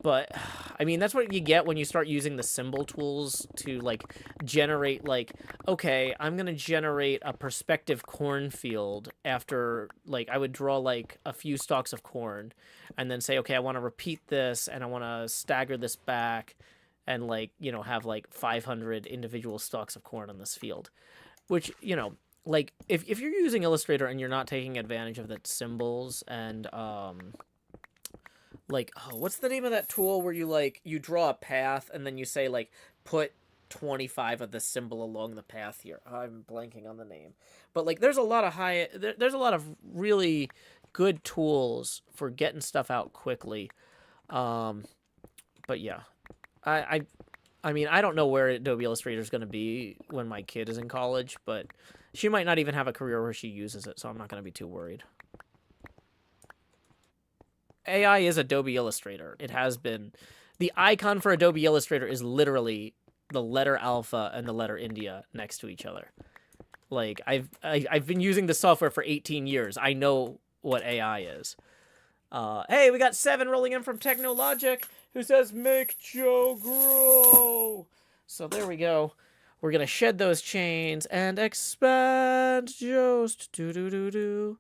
But, I mean, that's what you get when you start using the symbol tools to, like, generate, like, okay, I'm going to generate a perspective cornfield after, like, I would draw, like, a few stalks of corn and then say, okay, I want to repeat this and I want to stagger this back and, like, you know, have, like, 500 individual stalks of corn on this field. Which, you know, like, if you're using Illustrator and you're not taking advantage of the symbols and, like, oh, what's the name of that tool where you, like, you draw a path and then you say, like, put 25 of the symbol along the path here. I'm blanking on the name. But, like, there's a lot of there's a lot of really good tools for getting stuff out quickly. But, yeah. I mean, I don't know where Adobe Illustrator is going to be when my kid is in college, but she might not even have a career where she uses it, so I'm not going to be too worried. AI is Adobe Illustrator. It has been. The icon for Adobe Illustrator is literally the letter alpha and the letter India next to each other. Like, I've been using the software for 18 years. I know what AI is. Hey, we got 7 rolling in from Technologic, who says, make Joe grow. So there we go. We're going to shed those chains and expand Jost. Do-do-do-do.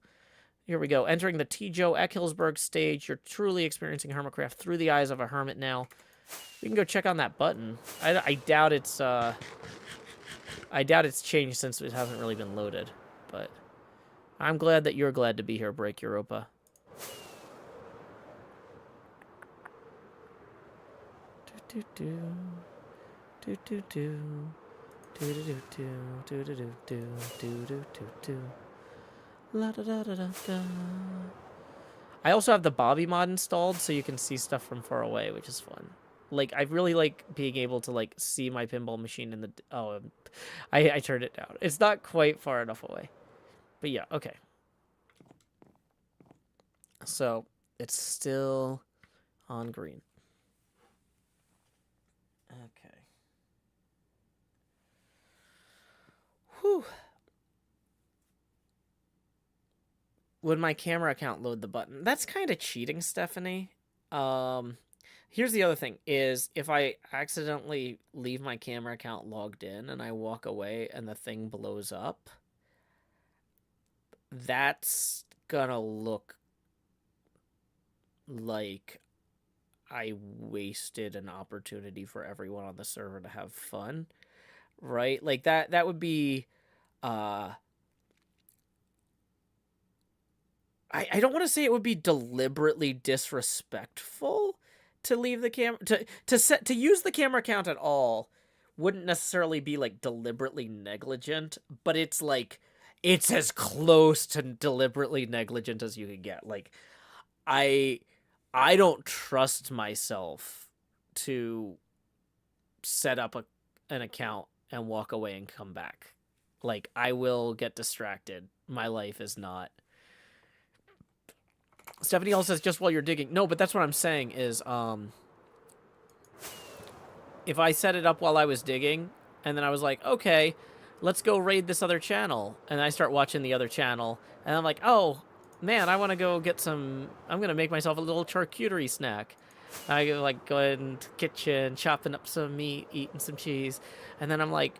Here we go. Entering the T. Joe Eckhilsberg stage. You're truly experiencing HermitCraft through the eyes of a hermit now. We can go check on that button. I doubt it's changed since it hasn't really been loaded. But I'm glad that you're glad to be here, Break Europa. Do do do do do do do do do do do do do do do. La da da da da da. I also have the Bobby mod installed, so you can see stuff from far away, which is fun. Like, I really like being able to, like, see my pinball machine in the... Oh, I turned it down. It's not quite far enough away. But yeah, okay. So, it's still on green. Okay. Whew. Would my camera account load the button? That's kind of cheating, Stephanie. Here's the other thing, is if I accidentally leave my camera account logged in and I walk away and the thing blows up, that's gonna look like I wasted an opportunity for everyone on the server to have fun, right? Like, that would be... I don't want to say it would be deliberately disrespectful to leave the camera to use the camera account at all. Wouldn't necessarily be, like, deliberately negligent, but it's like it's as close to deliberately negligent as you can get. Like, I don't trust myself to set up an account and walk away and come back. Like, I will get distracted. My life is not. Stephanie also says, just while you're digging. No, but that's what I'm saying is, if I set it up while I was digging, and then I was like, okay, let's go raid this other channel, and I start watching the other channel, and I'm like, oh, man, I want to go get some, I'm going to make myself a little charcuterie snack. I like go into the kitchen, chopping up some meat, eating some cheese, and then I'm like,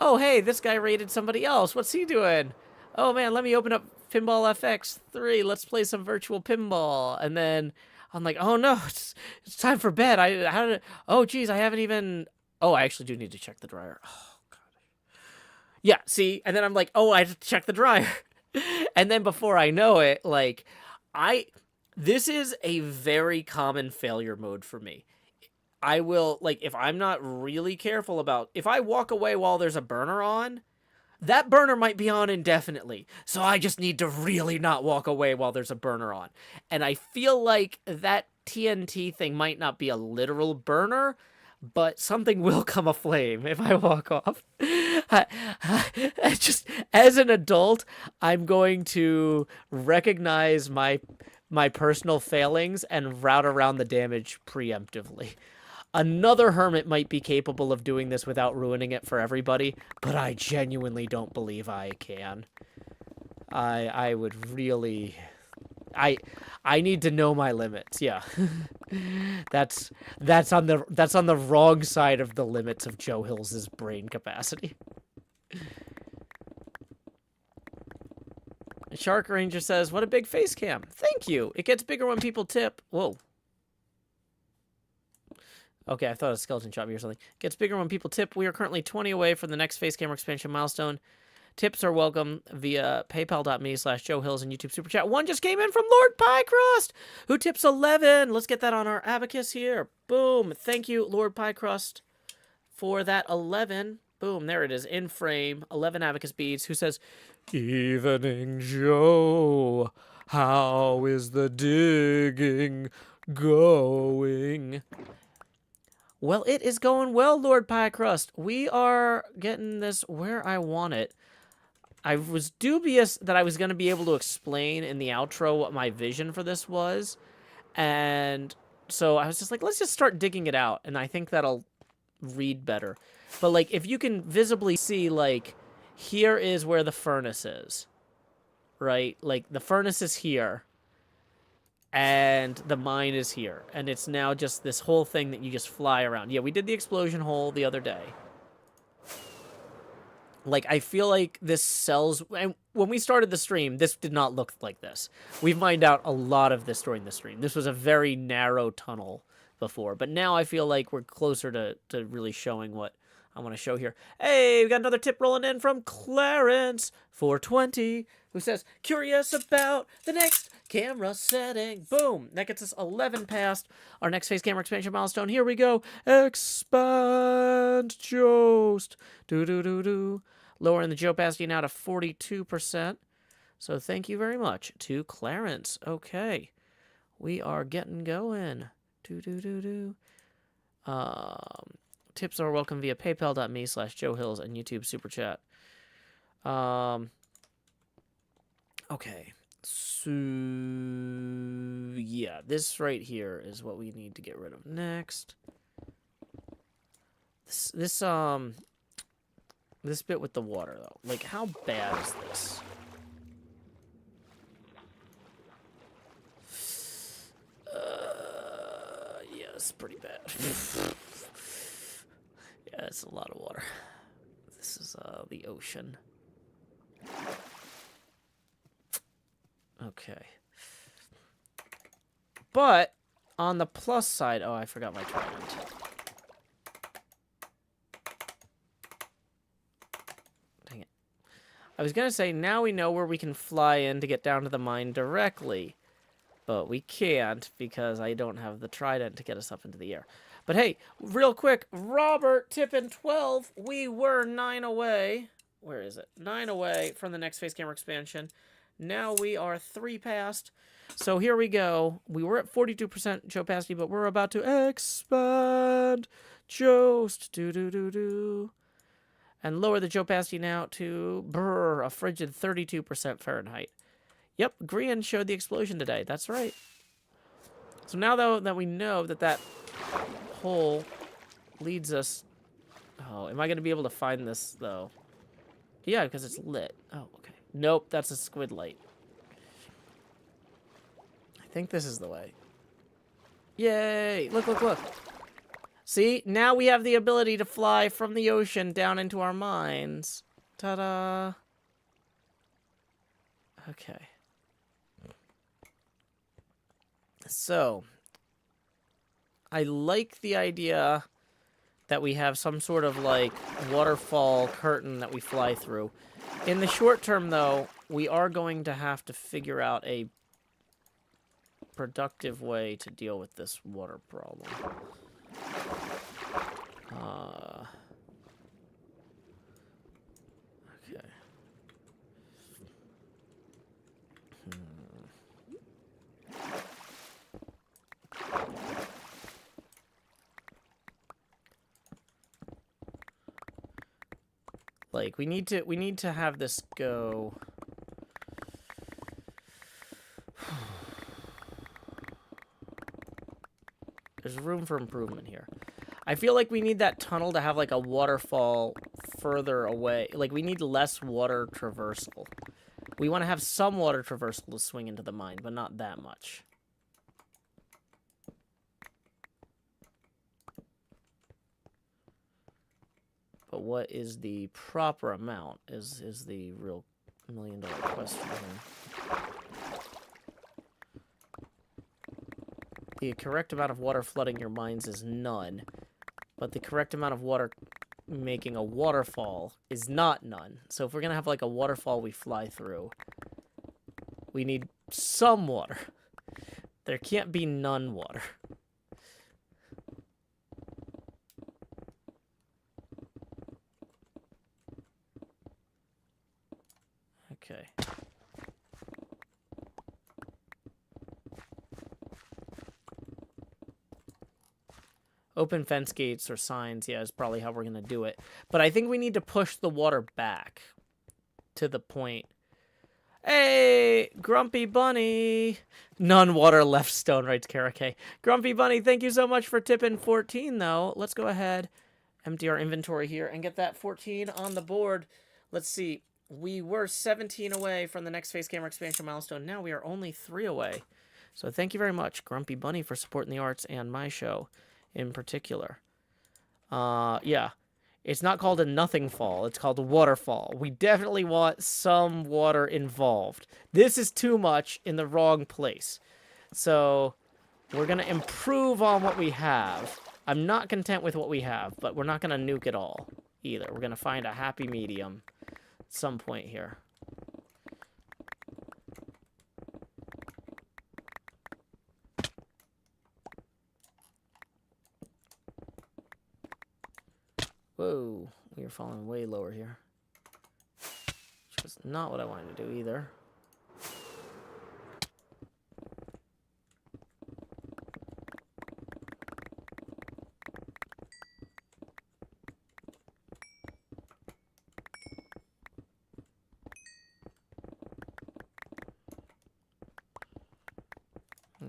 oh, hey, this guy raided somebody else. What's he doing? Oh, man, let me open up Pinball FX 3. Let's play some virtual pinball. And then I'm like, oh, no, it's time for bed. Oh, geez, I haven't even... Oh, I actually do need to check the dryer. Oh, God. Yeah, see? And then I'm like, oh, I have to check the dryer. And then before I know it, like, this is a very common failure mode for me. I will, like, if I'm not really careful about... If I walk away while there's a burner on, that burner might be on indefinitely. So I just need to really not walk away while there's a burner on. And I feel like that TNT thing might not be a literal burner, but something will come aflame if I walk off. Just as an adult, I'm going to recognize my personal failings and route around the damage preemptively. Another hermit might be capable of doing this without ruining it for everybody, but I genuinely don't believe I can. I would really... I need to know my limits. Yeah. that's on the wrong side of the limits of Joe Hills's brain capacity. Shark Ranger says, "What a big face cam." Thank you. It gets bigger when people tip. Whoa. Okay, I thought it was skeleton shot me or something. Gets bigger when people tip. We are currently 20 away from the next face camera expansion milestone. Tips are welcome via paypal.me/Joe Hills and YouTube Super Chat. One just came in from Lord Piecrust, who tips 11. Let's get that on our abacus here. Boom. Thank you, Lord Piecrust, for that 11. Boom. There it is in frame. 11 abacus beads. Who says, "Evening, Joe. How is the digging going?" Well, it is going well, Lord Piecrust. We are getting this where I want it. I was dubious that I was going to be able to explain in the outro what my vision for this was. And so I was just like, let's just start digging it out. And I think that'll read better. But, like, if you can visibly see, like, here is where the furnace is. Right? Like, the furnace is here. And the mine is here. And it's now just this whole thing that you just fly around. Yeah, we did the explosion hole the other day. Like, I feel like this sells... And when we started the stream, this did not look like this. We've mined out a lot of this during the stream. This was a very narrow tunnel before. But now I feel like we're closer to really showing what I want to show here. Hey, we got another tip rolling in from Clarence420, who says, "Curious about the next camera setting." Boom. That gets us 11 past our next face camera expansion milestone. Here we go. Expand Jost. Do-do-do-do. Lowering the Joe opacity now to 42%. So thank you very much to Clarence. Okay. We are getting going. Do-do-do-do. Tips are welcome via paypal.me/Joe Hills and YouTube Super Chat. Okay. So, yeah, this right here is what we need to get rid of next. This bit with the water, though. Like, how bad is this? Yeah, it's pretty bad. Yeah, it's a lot of water. This is the ocean. Okay. But on the plus side, oh, I forgot my trident. Dang it. I was going to say, now we know where we can fly in to get down to the mine directly. But we can't because I don't have the trident to get us up into the air. But hey, real quick, Robert tipping 12. We were 9 away. where is it? 9 away from the next face camera expansion. Now we are 3 past. So here we go. We were at 42% Joe opacity, but we're about to expand Jost. Do. And lower the Joe opacity now to a frigid 32% Fahrenheit. Yep, Grian showed the explosion today. That's right. So now, though, that we know that that hole leads us... Oh, am I going to be able to find this, though? Yeah, because it's lit. Oh, okay. Nope, that's a squid light. I think this is the way. Yay! Look, look, look. See? Now we have the ability to fly from the ocean down into our mines. Ta-da! Okay. So, I like the idea that we have some sort of, like, waterfall curtain that we fly through. In the short term, though, we are going to have to figure out a productive way to deal with this water problem. Okay. Like, we need to have this go. There's room for improvement here. I feel like we need that tunnel to have, like, a waterfall further away. Like, we need less water traversal. We want to have some water traversal to swing into the mine, but not that much. But what is the proper amount is the real million-dollar question here. The correct amount of water flooding your mines is none, but the correct amount of water making a waterfall is not none. So if we're going to have like a waterfall we fly through, we need some water. There can't be none water. Okay. Open fence gates or signs, yeah, is probably how we're going to do it. But I think we need to push the water back to the point. Hey, Grumpy Bunny. None water left, Stone, writes Karake. Grumpy Bunny, thank you so much for tipping 14, though. Let's go ahead, empty our inventory here, and get that 14 on the board. Let's see. We were 17 away from the next face camera expansion milestone. Now we are only 3 away. So thank you very much, Grumpy Bunny, for supporting the arts and my show in particular. Yeah. It's not called a nothing fall. It's called a waterfall. We definitely want some water involved. This is too much in the wrong place. So we're going to improve on what we have. I'm not content with what we have, but we're not going to nuke it all either. We're going to find a happy medium at some point here. Whoa, we are falling way lower here. Which was not what I wanted to do either.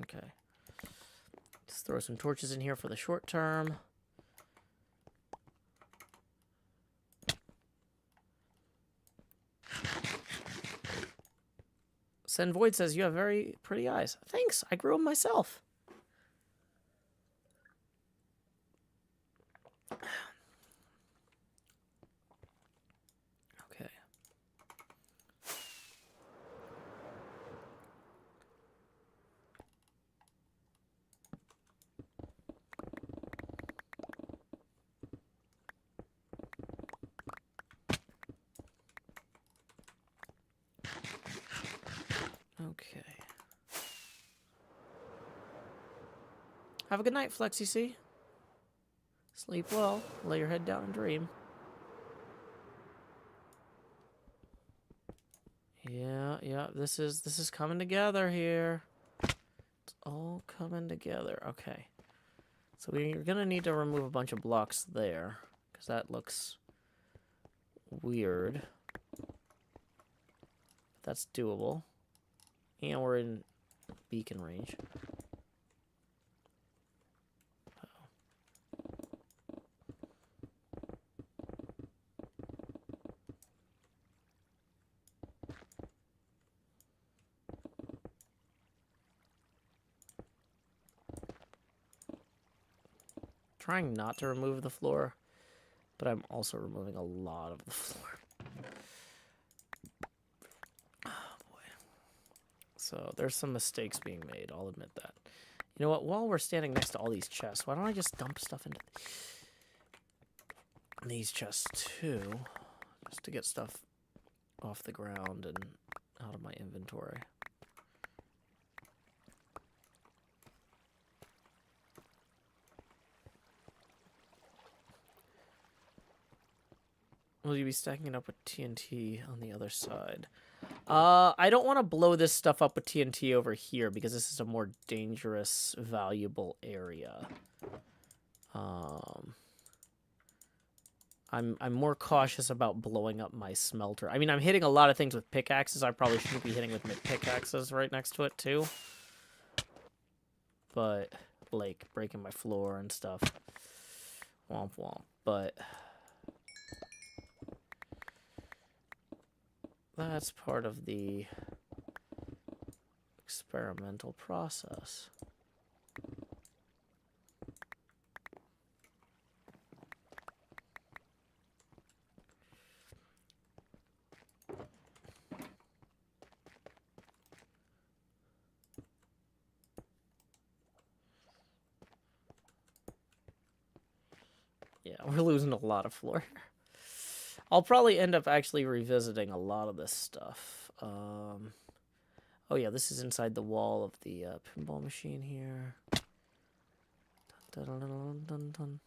Okay. Let's throw some torches in here for the short term. Sen Void says, you have very pretty eyes. Thanks, I grew them myself. Okay. Okay. Have a good night, Flexi C. Sleep well. Lay your head down and dream. Yeah, yeah, this is coming together here. It's all coming together. Okay. So we're gonna need to remove a bunch of blocks there, because that looks weird. That's doable. And we're in beacon range. Trying not to remove the floor, but I'm also removing a lot of the floor. Oh boy. So there's some mistakes being made, I'll admit that. You know what, while we're standing next to all these chests, why don't I just dump stuff into these chests too, just to get stuff off the ground and out of my inventory. Will you be stacking it up with TNT on the other side? I don't want to blow this stuff up with TNT over here because this is a more dangerous, valuable area. I'm more cautious about blowing up my smelter. I mean, I'm hitting a lot of things with pickaxes. I probably shouldn't be hitting with my pickaxes right next to it too. But like breaking my floor and stuff. Womp womp. But that's part of the experimental process. Yeah, we're losing a lot of floor. I'll probably end up actually revisiting a lot of this stuff. Oh yeah, this is inside the wall of the pinball machine here. Dun, dun, dun, dun, dun.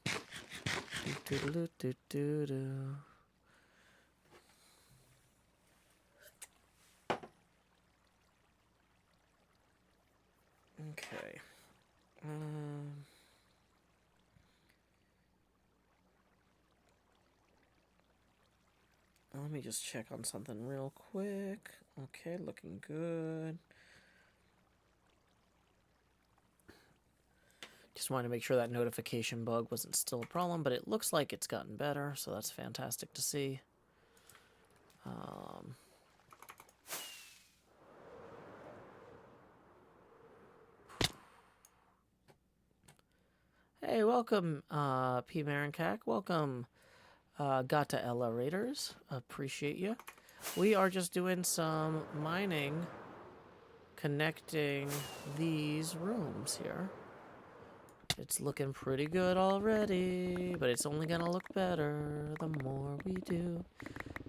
Do, do, do, do, do, do. Okay. Let me just check on something real quick. Okay, looking good. Just wanted to make sure that notification bug wasn't still a problem, but it looks like it's gotten better, so that's fantastic to see. Hey, welcome, P. Marincac. Welcome, Gata Ella Raiders. Appreciate you. We are just doing some mining, connecting these rooms here. It's looking pretty good already, but it's only gonna look better the more we do.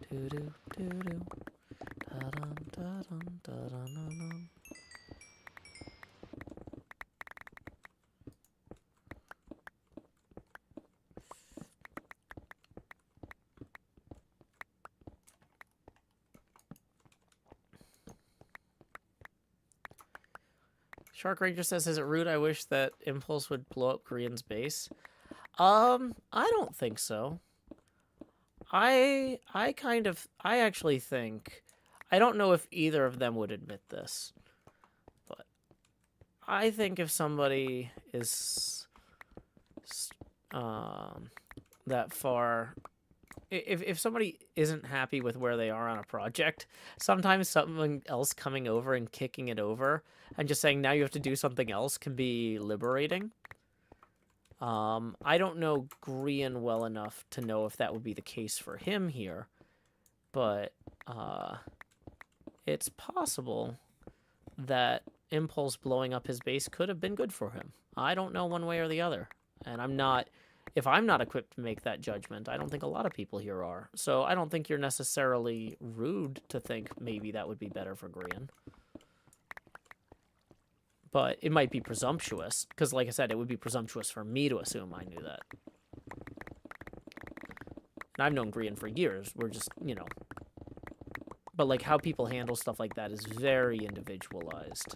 Do-do, do-do. Da-dum, da-dum, da-dum-dum-dum. Shark Ranger says, is it rude? I wish that Impulse would blow up Korean's base. I don't think so. I actually think, I don't know if either of them would admit this, but I think if somebody is that far, if somebody isn't happy with where they are on a project, sometimes someone else coming over and kicking it over and just saying, now you have to do something else can be liberating. I don't know Grian well enough to know if that would be the case for him here, but it's possible that Impulse blowing up his base could have been good for him. I don't know one way or the other, and if I'm not equipped to make that judgment, I don't think a lot of people here are. So I don't think you're necessarily rude to think maybe that would be better for Grian. But it might be presumptuous, because like I said, it would be presumptuous for me to assume I knew that. And I've known Grian for years. We're just, you know, But like how people handle stuff like that is very individualized.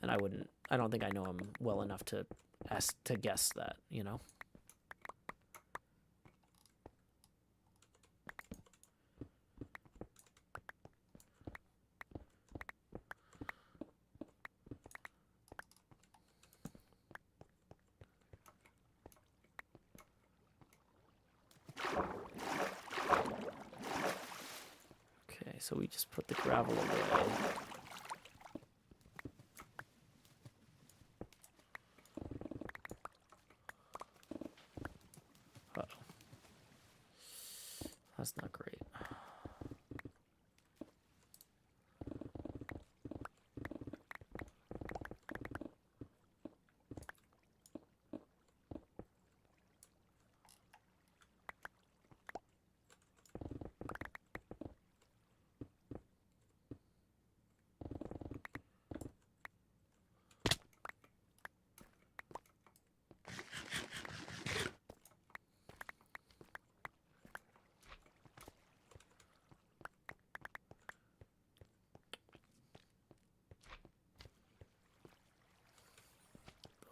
And I don't think I know him well enough to guess that, you know? Okay, so we just put the gravel away. Uh-oh. That's not great.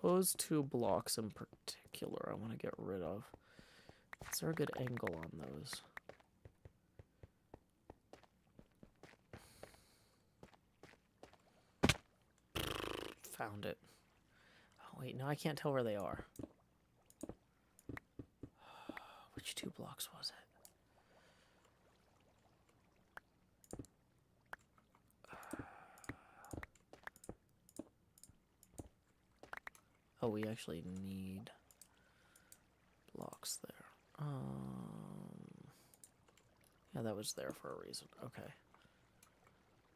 Those 2 blocks in particular I want to get rid of. Is there a good angle on those? Found it. Oh, wait, no, I can't tell where they are. Which 2 blocks was it? Oh, we actually need blocks there. Yeah, that was there for a reason. Okay.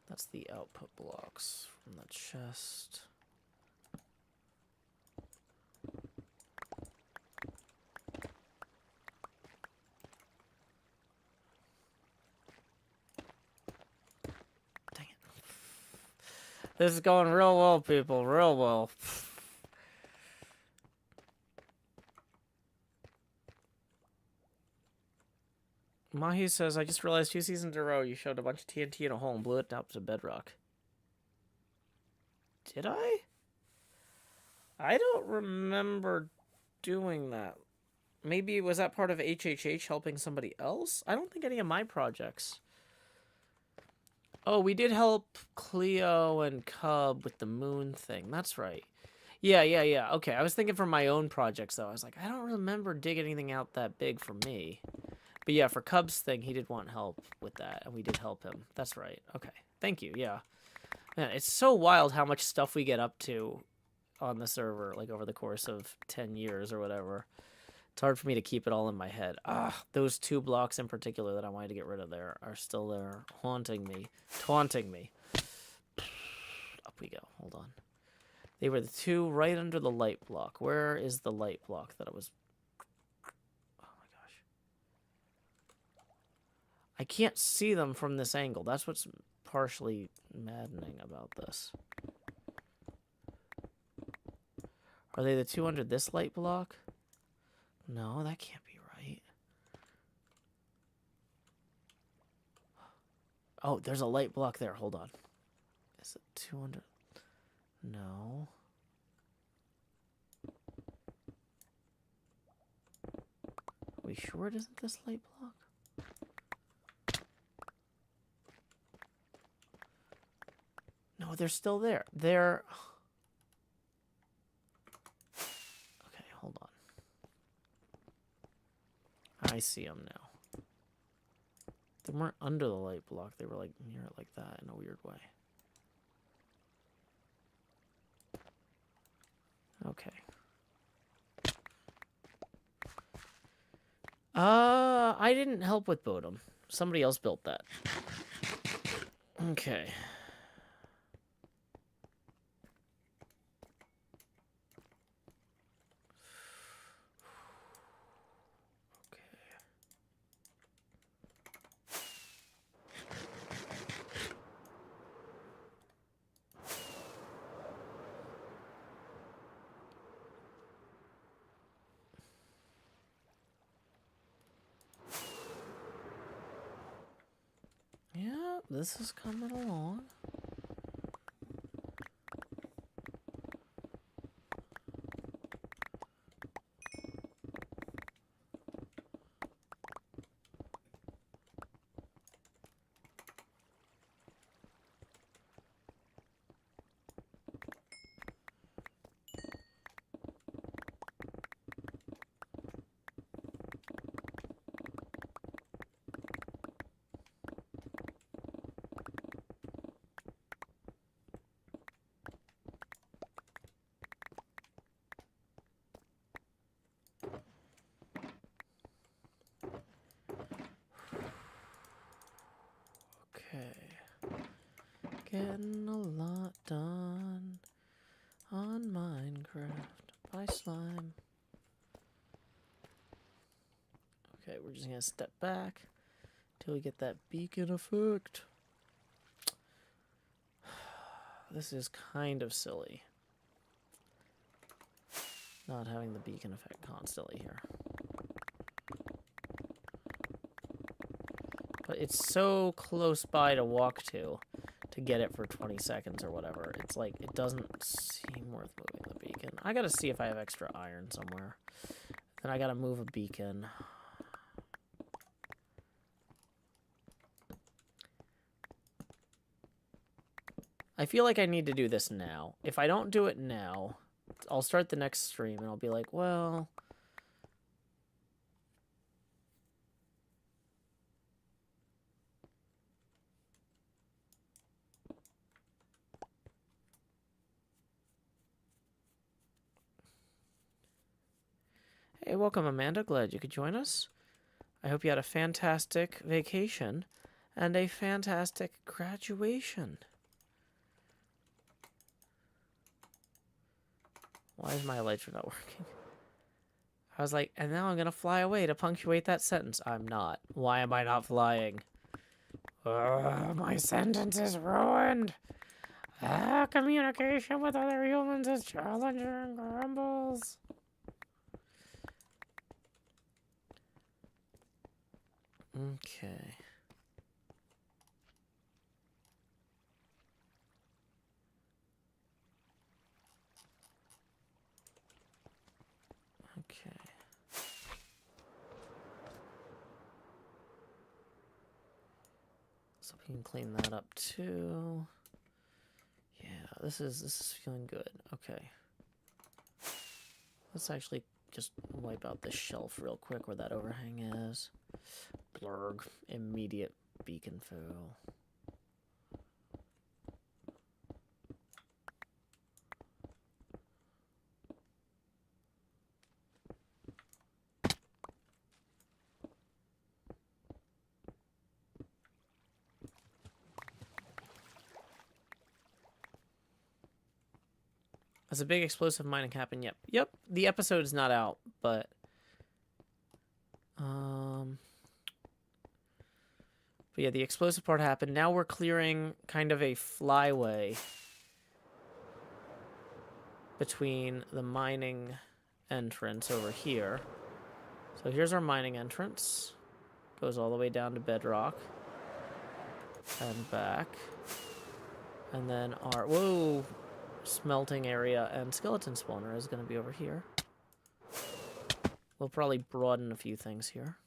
That's the output blocks from the chest. Dang it. This is going real well, people. Real well. Mahi says, I just realized 2 seasons in a row you showed a bunch of TNT in a hole and blew it up to bedrock. Did I? I don't remember doing that. Maybe was that part of HHH helping somebody else? I don't think any of my projects. Oh, we did help Cleo and Cub with the moon thing. That's right. Yeah. Okay, I was thinking for my own projects, though. I was like, I don't remember digging anything out that big for me. But yeah, for Cub's thing, he did want help with that, and we did help him. That's right. Okay. Thank you, yeah. Man, it's so wild how much stuff we get up to on the server, like, over the course of 10 years or whatever. It's hard for me to keep it all in my head. Those 2 blocks in particular that I wanted to get rid of there are still there, haunting me, taunting me. Up we go. Hold on. They were the 2 right under the light block. Where is the light block that I was... I can't see them from this angle. That's what's partially maddening about this. Are they the 2 under this light block? No, that can't be right. Oh, there's a light block there. Hold on. Is it 2 under? No. Are we sure it isn't this light block? No, they're still there. They're... Okay, hold on. I see them now. They weren't under the light block. They were like near it like that in a weird way. Okay. I didn't help with Bodum. Somebody else built that. Okay. Yeah. this is coming along. Okay. Getting a lot done on Minecraft by slime. Okay, we're just gonna step back till we get that beacon effect. This is kind of silly. Not having the beacon effect constantly here. But it's so close by to walk to get it for 20 seconds or whatever. It's like, it doesn't seem worth moving the beacon. I gotta see if I have extra iron somewhere. Then I gotta move a beacon. I feel like I need to do this now. If I don't do it now, I'll start the next stream and I'll be like, well... Hey, welcome, Amanda. Glad you could join us. I hope you had a fantastic vacation and a fantastic graduation. Why is my elytra not working? I was like, and now I'm going to fly away to punctuate that sentence. I'm not. Why am I not flying? My sentence is ruined. Communication with other humans is challenging and grumbles. Okay. Okay. So we can clean that up too. Yeah, this is feeling good. Okay. Let's actually just wipe out this shelf real quick where that overhang is. Blurg. Immediate beacon fail. Has a big explosive mining happened? Yep. Yep. The episode is not out, but yeah, the explosive part happened. Now we're clearing kind of a flyway between the mining entrance over here. So here's our mining entrance. Goes all the way down to bedrock. And back. And then our, whoa, smelting area and skeleton spawner is going to be over here. We'll probably broaden a few things here.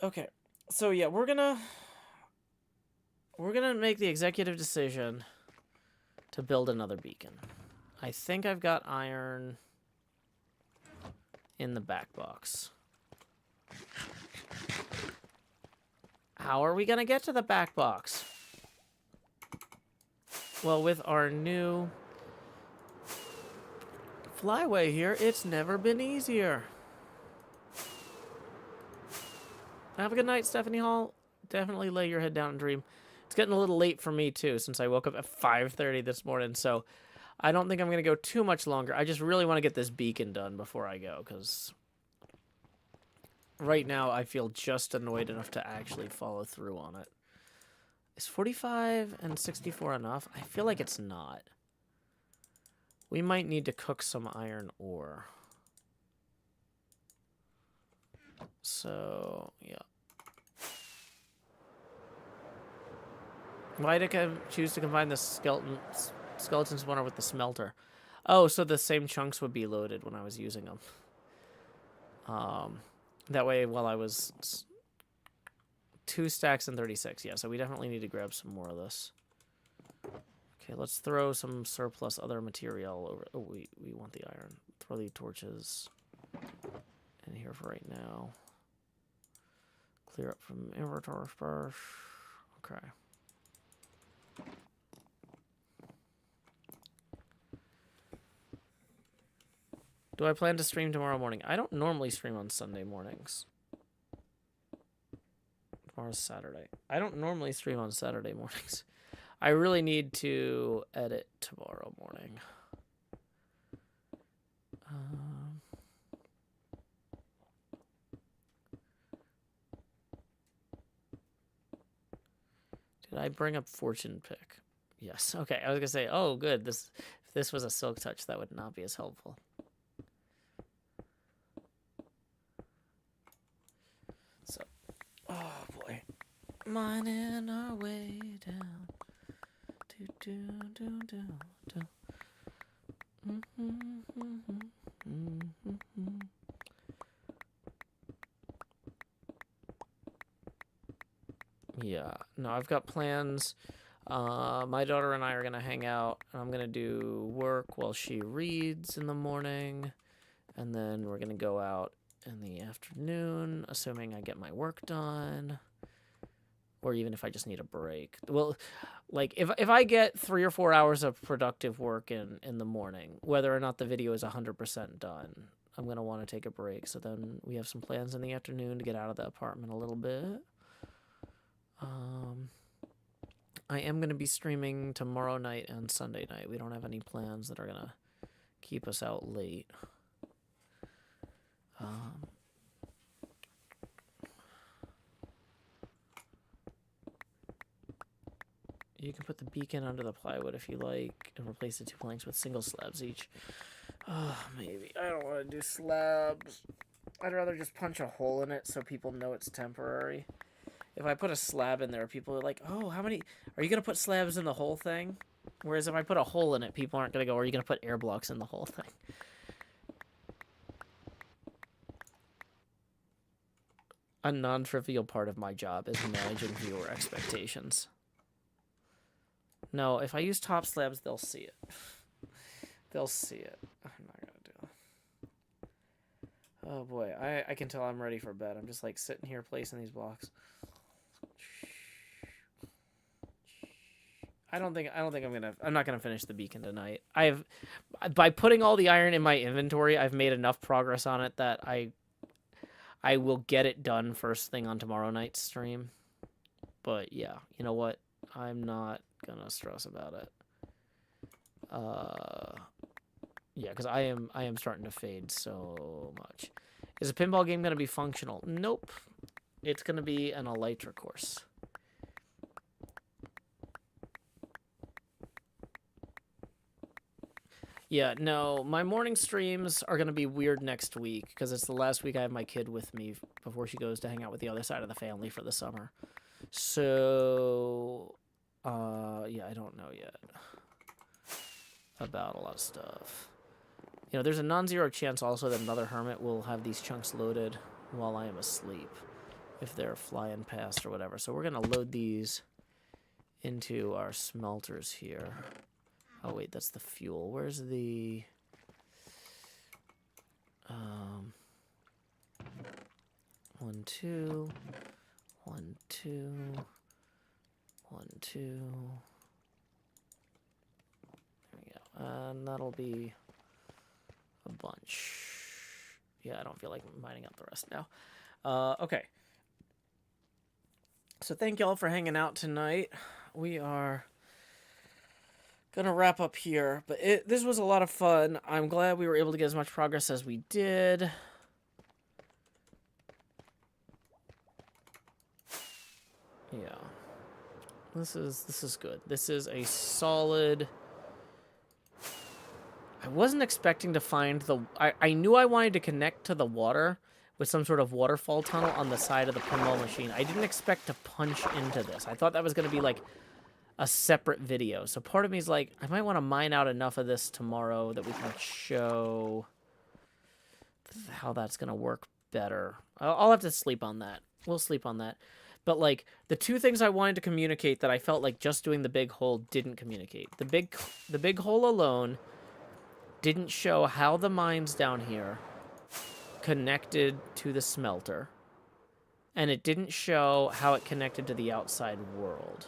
Okay, so yeah, we're gonna make the executive decision to build another beacon. I think I've got iron in the back box. How are we gonna get to the back box? Well, with our new flyway here, it's never been easier. Have a good night, Stephanie Hall. Definitely lay your head down and dream. It's getting a little late for me, too, since I woke up at 5:30 this morning, so I don't think I'm going to go too much longer. I just really want to get this beacon done before I go, because right now I feel just annoyed enough to actually follow through on it. Is 45 and 64 enough? I feel like it's not. We might need to cook some iron ore. So, yeah. Why did I choose to combine the skeleton spawner with the smelter? Oh, so the same chunks would be loaded when I was using them. That way, while I was 2 stacks and 36. Yeah, so we definitely need to grab some more of this. Okay, let's throw some surplus other material over. Oh, we want the iron. Throw the torches in here for right now. Clear up from inventory first. Okay. Do I plan to stream tomorrow morning? I don't normally stream on Sunday mornings. Tomorrow's Saturday. I don't normally stream on Saturday mornings. I really need to edit tomorrow morning. Did I bring up fortune pick? Yes. Okay, I was gonna say, oh, good. If this was a silk touch, that would not be as helpful. So, oh boy, mining our way down. Yeah, no, I've got plans. My daughter and I are gonna hang out, and I'm gonna do work while she reads in the morning, and then we're gonna go out in the afternoon, assuming I get my work done. Or even if I just need a break. Well, like, if I get 3 or 4 hours of productive work in the morning, whether or not the video is 100% done, I'm going to want to take a break. So then we have some plans in the afternoon to get out of the apartment a little bit. I am going to be streaming tomorrow night and Sunday night. We don't have any plans that are going to keep us out late. You can put the beacon under the plywood if you like, and replace the 2 planks with single slabs each. Oh, maybe. I don't want to do slabs. I'd rather just punch a hole in it so people know it's temporary. If I put a slab in there, people are like, oh, how many... Are you going to put slabs in the whole thing? Whereas if I put a hole in it, people aren't going to go, are you going to put air blocks in the whole thing? A non-trivial part of my job is managing viewer expectations. No, if I use top slabs, they'll see it. They'll see it. I'm not going to do it. Oh, boy. I can tell I'm ready for bed. I'm just, like, sitting here placing these blocks. I'm not gonna finish the beacon tonight. By putting all the iron in my inventory, I've made enough progress on it that I will get it done first thing on tomorrow night's stream. But yeah, you know what? I'm not gonna stress about it. Yeah, because I am starting to fade so much. Is a pinball game gonna be functional? Nope. It's gonna be an elytra course. Yeah, no, my morning streams are going to be weird next week because it's the last week I have my kid with me before she goes to hang out with the other side of the family for the summer. So, yeah, I don't know yet about a lot of stuff. You know, there's a non-zero chance also that another hermit will have these chunks loaded while I am asleep if they're flying past or whatever. So we're going to load these into our smelters here. Oh, wait, that's the fuel. Where's the... 1, 2... 1, 2... 1, 2... There we go. And that'll be a bunch. Yeah, I don't feel like mining out the rest now. Okay. So thank y'all for hanging out tonight. We are... gonna wrap up here, but this was a lot of fun. I'm glad we were able to get as much progress as we did. Yeah. This is good. This is a solid... I wasn't expecting to find the... I knew I wanted to connect to the water with some sort of waterfall tunnel on the side of the pinball machine. I didn't expect to punch into this. I thought that was going to be like a separate video. So part of me is like, I might want to mine out enough of this tomorrow that we can show how that's going to work better. I'll have to sleep on that. We'll sleep on that. But, like, the two things I wanted to communicate that I felt like just doing the big hole didn't communicate. The big hole alone didn't show how the mines down here connected to the smelter. And it didn't show how it connected to the outside world.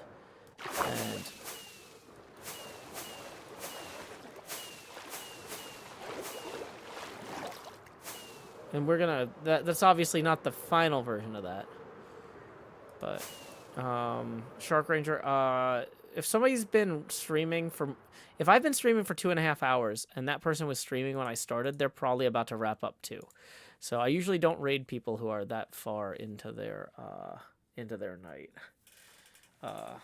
And we're gonna... That's obviously not the final version of that. But, Shark Ranger, if somebody's been streaming for... If I've been streaming for 2.5 hours, and that person was streaming when I started, they're probably about to wrap up too. So I usually don't raid people who are that far into their night. At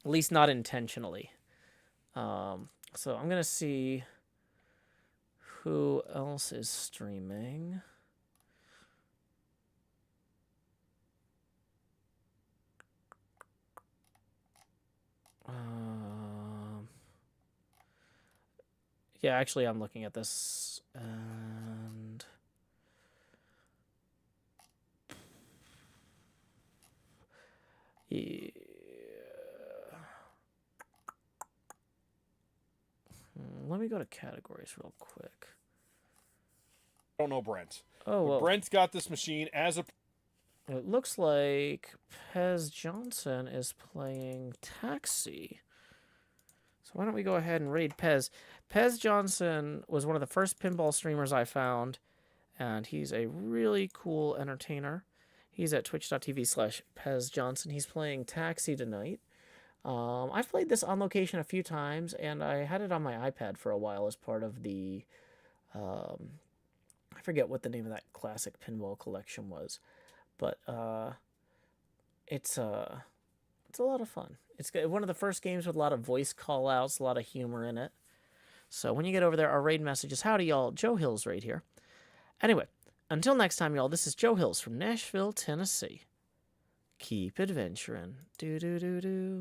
least not intentionally. So I'm gonna see who else is streaming. Yeah, actually, I'm looking at this, and yeah. Let me go to categories real quick. I don't know Brent. Oh, well. Brent's got this machine as a... It looks like Pez Johnson is playing Taxi. So why don't we go ahead and raid Pez. Pez Johnson was one of the first pinball streamers I found, and he's a really cool entertainer. He's at twitch.tv/Pez Johnson. He's playing Taxi tonight. I've played this on location a few times, and I had it on my iPad for a while as part of the... I forget what the name of that classic pinball collection was. But it's a lot of fun. It's one of the first games with a lot of voice call-outs, a lot of humor in it. So when you get over there, our raid message is, howdy, y'all. Joe Hills right here. Anyway, until next time, y'all, this is Joe Hills from Nashville, Tennessee. Keep adventuring. Do-do-do-do.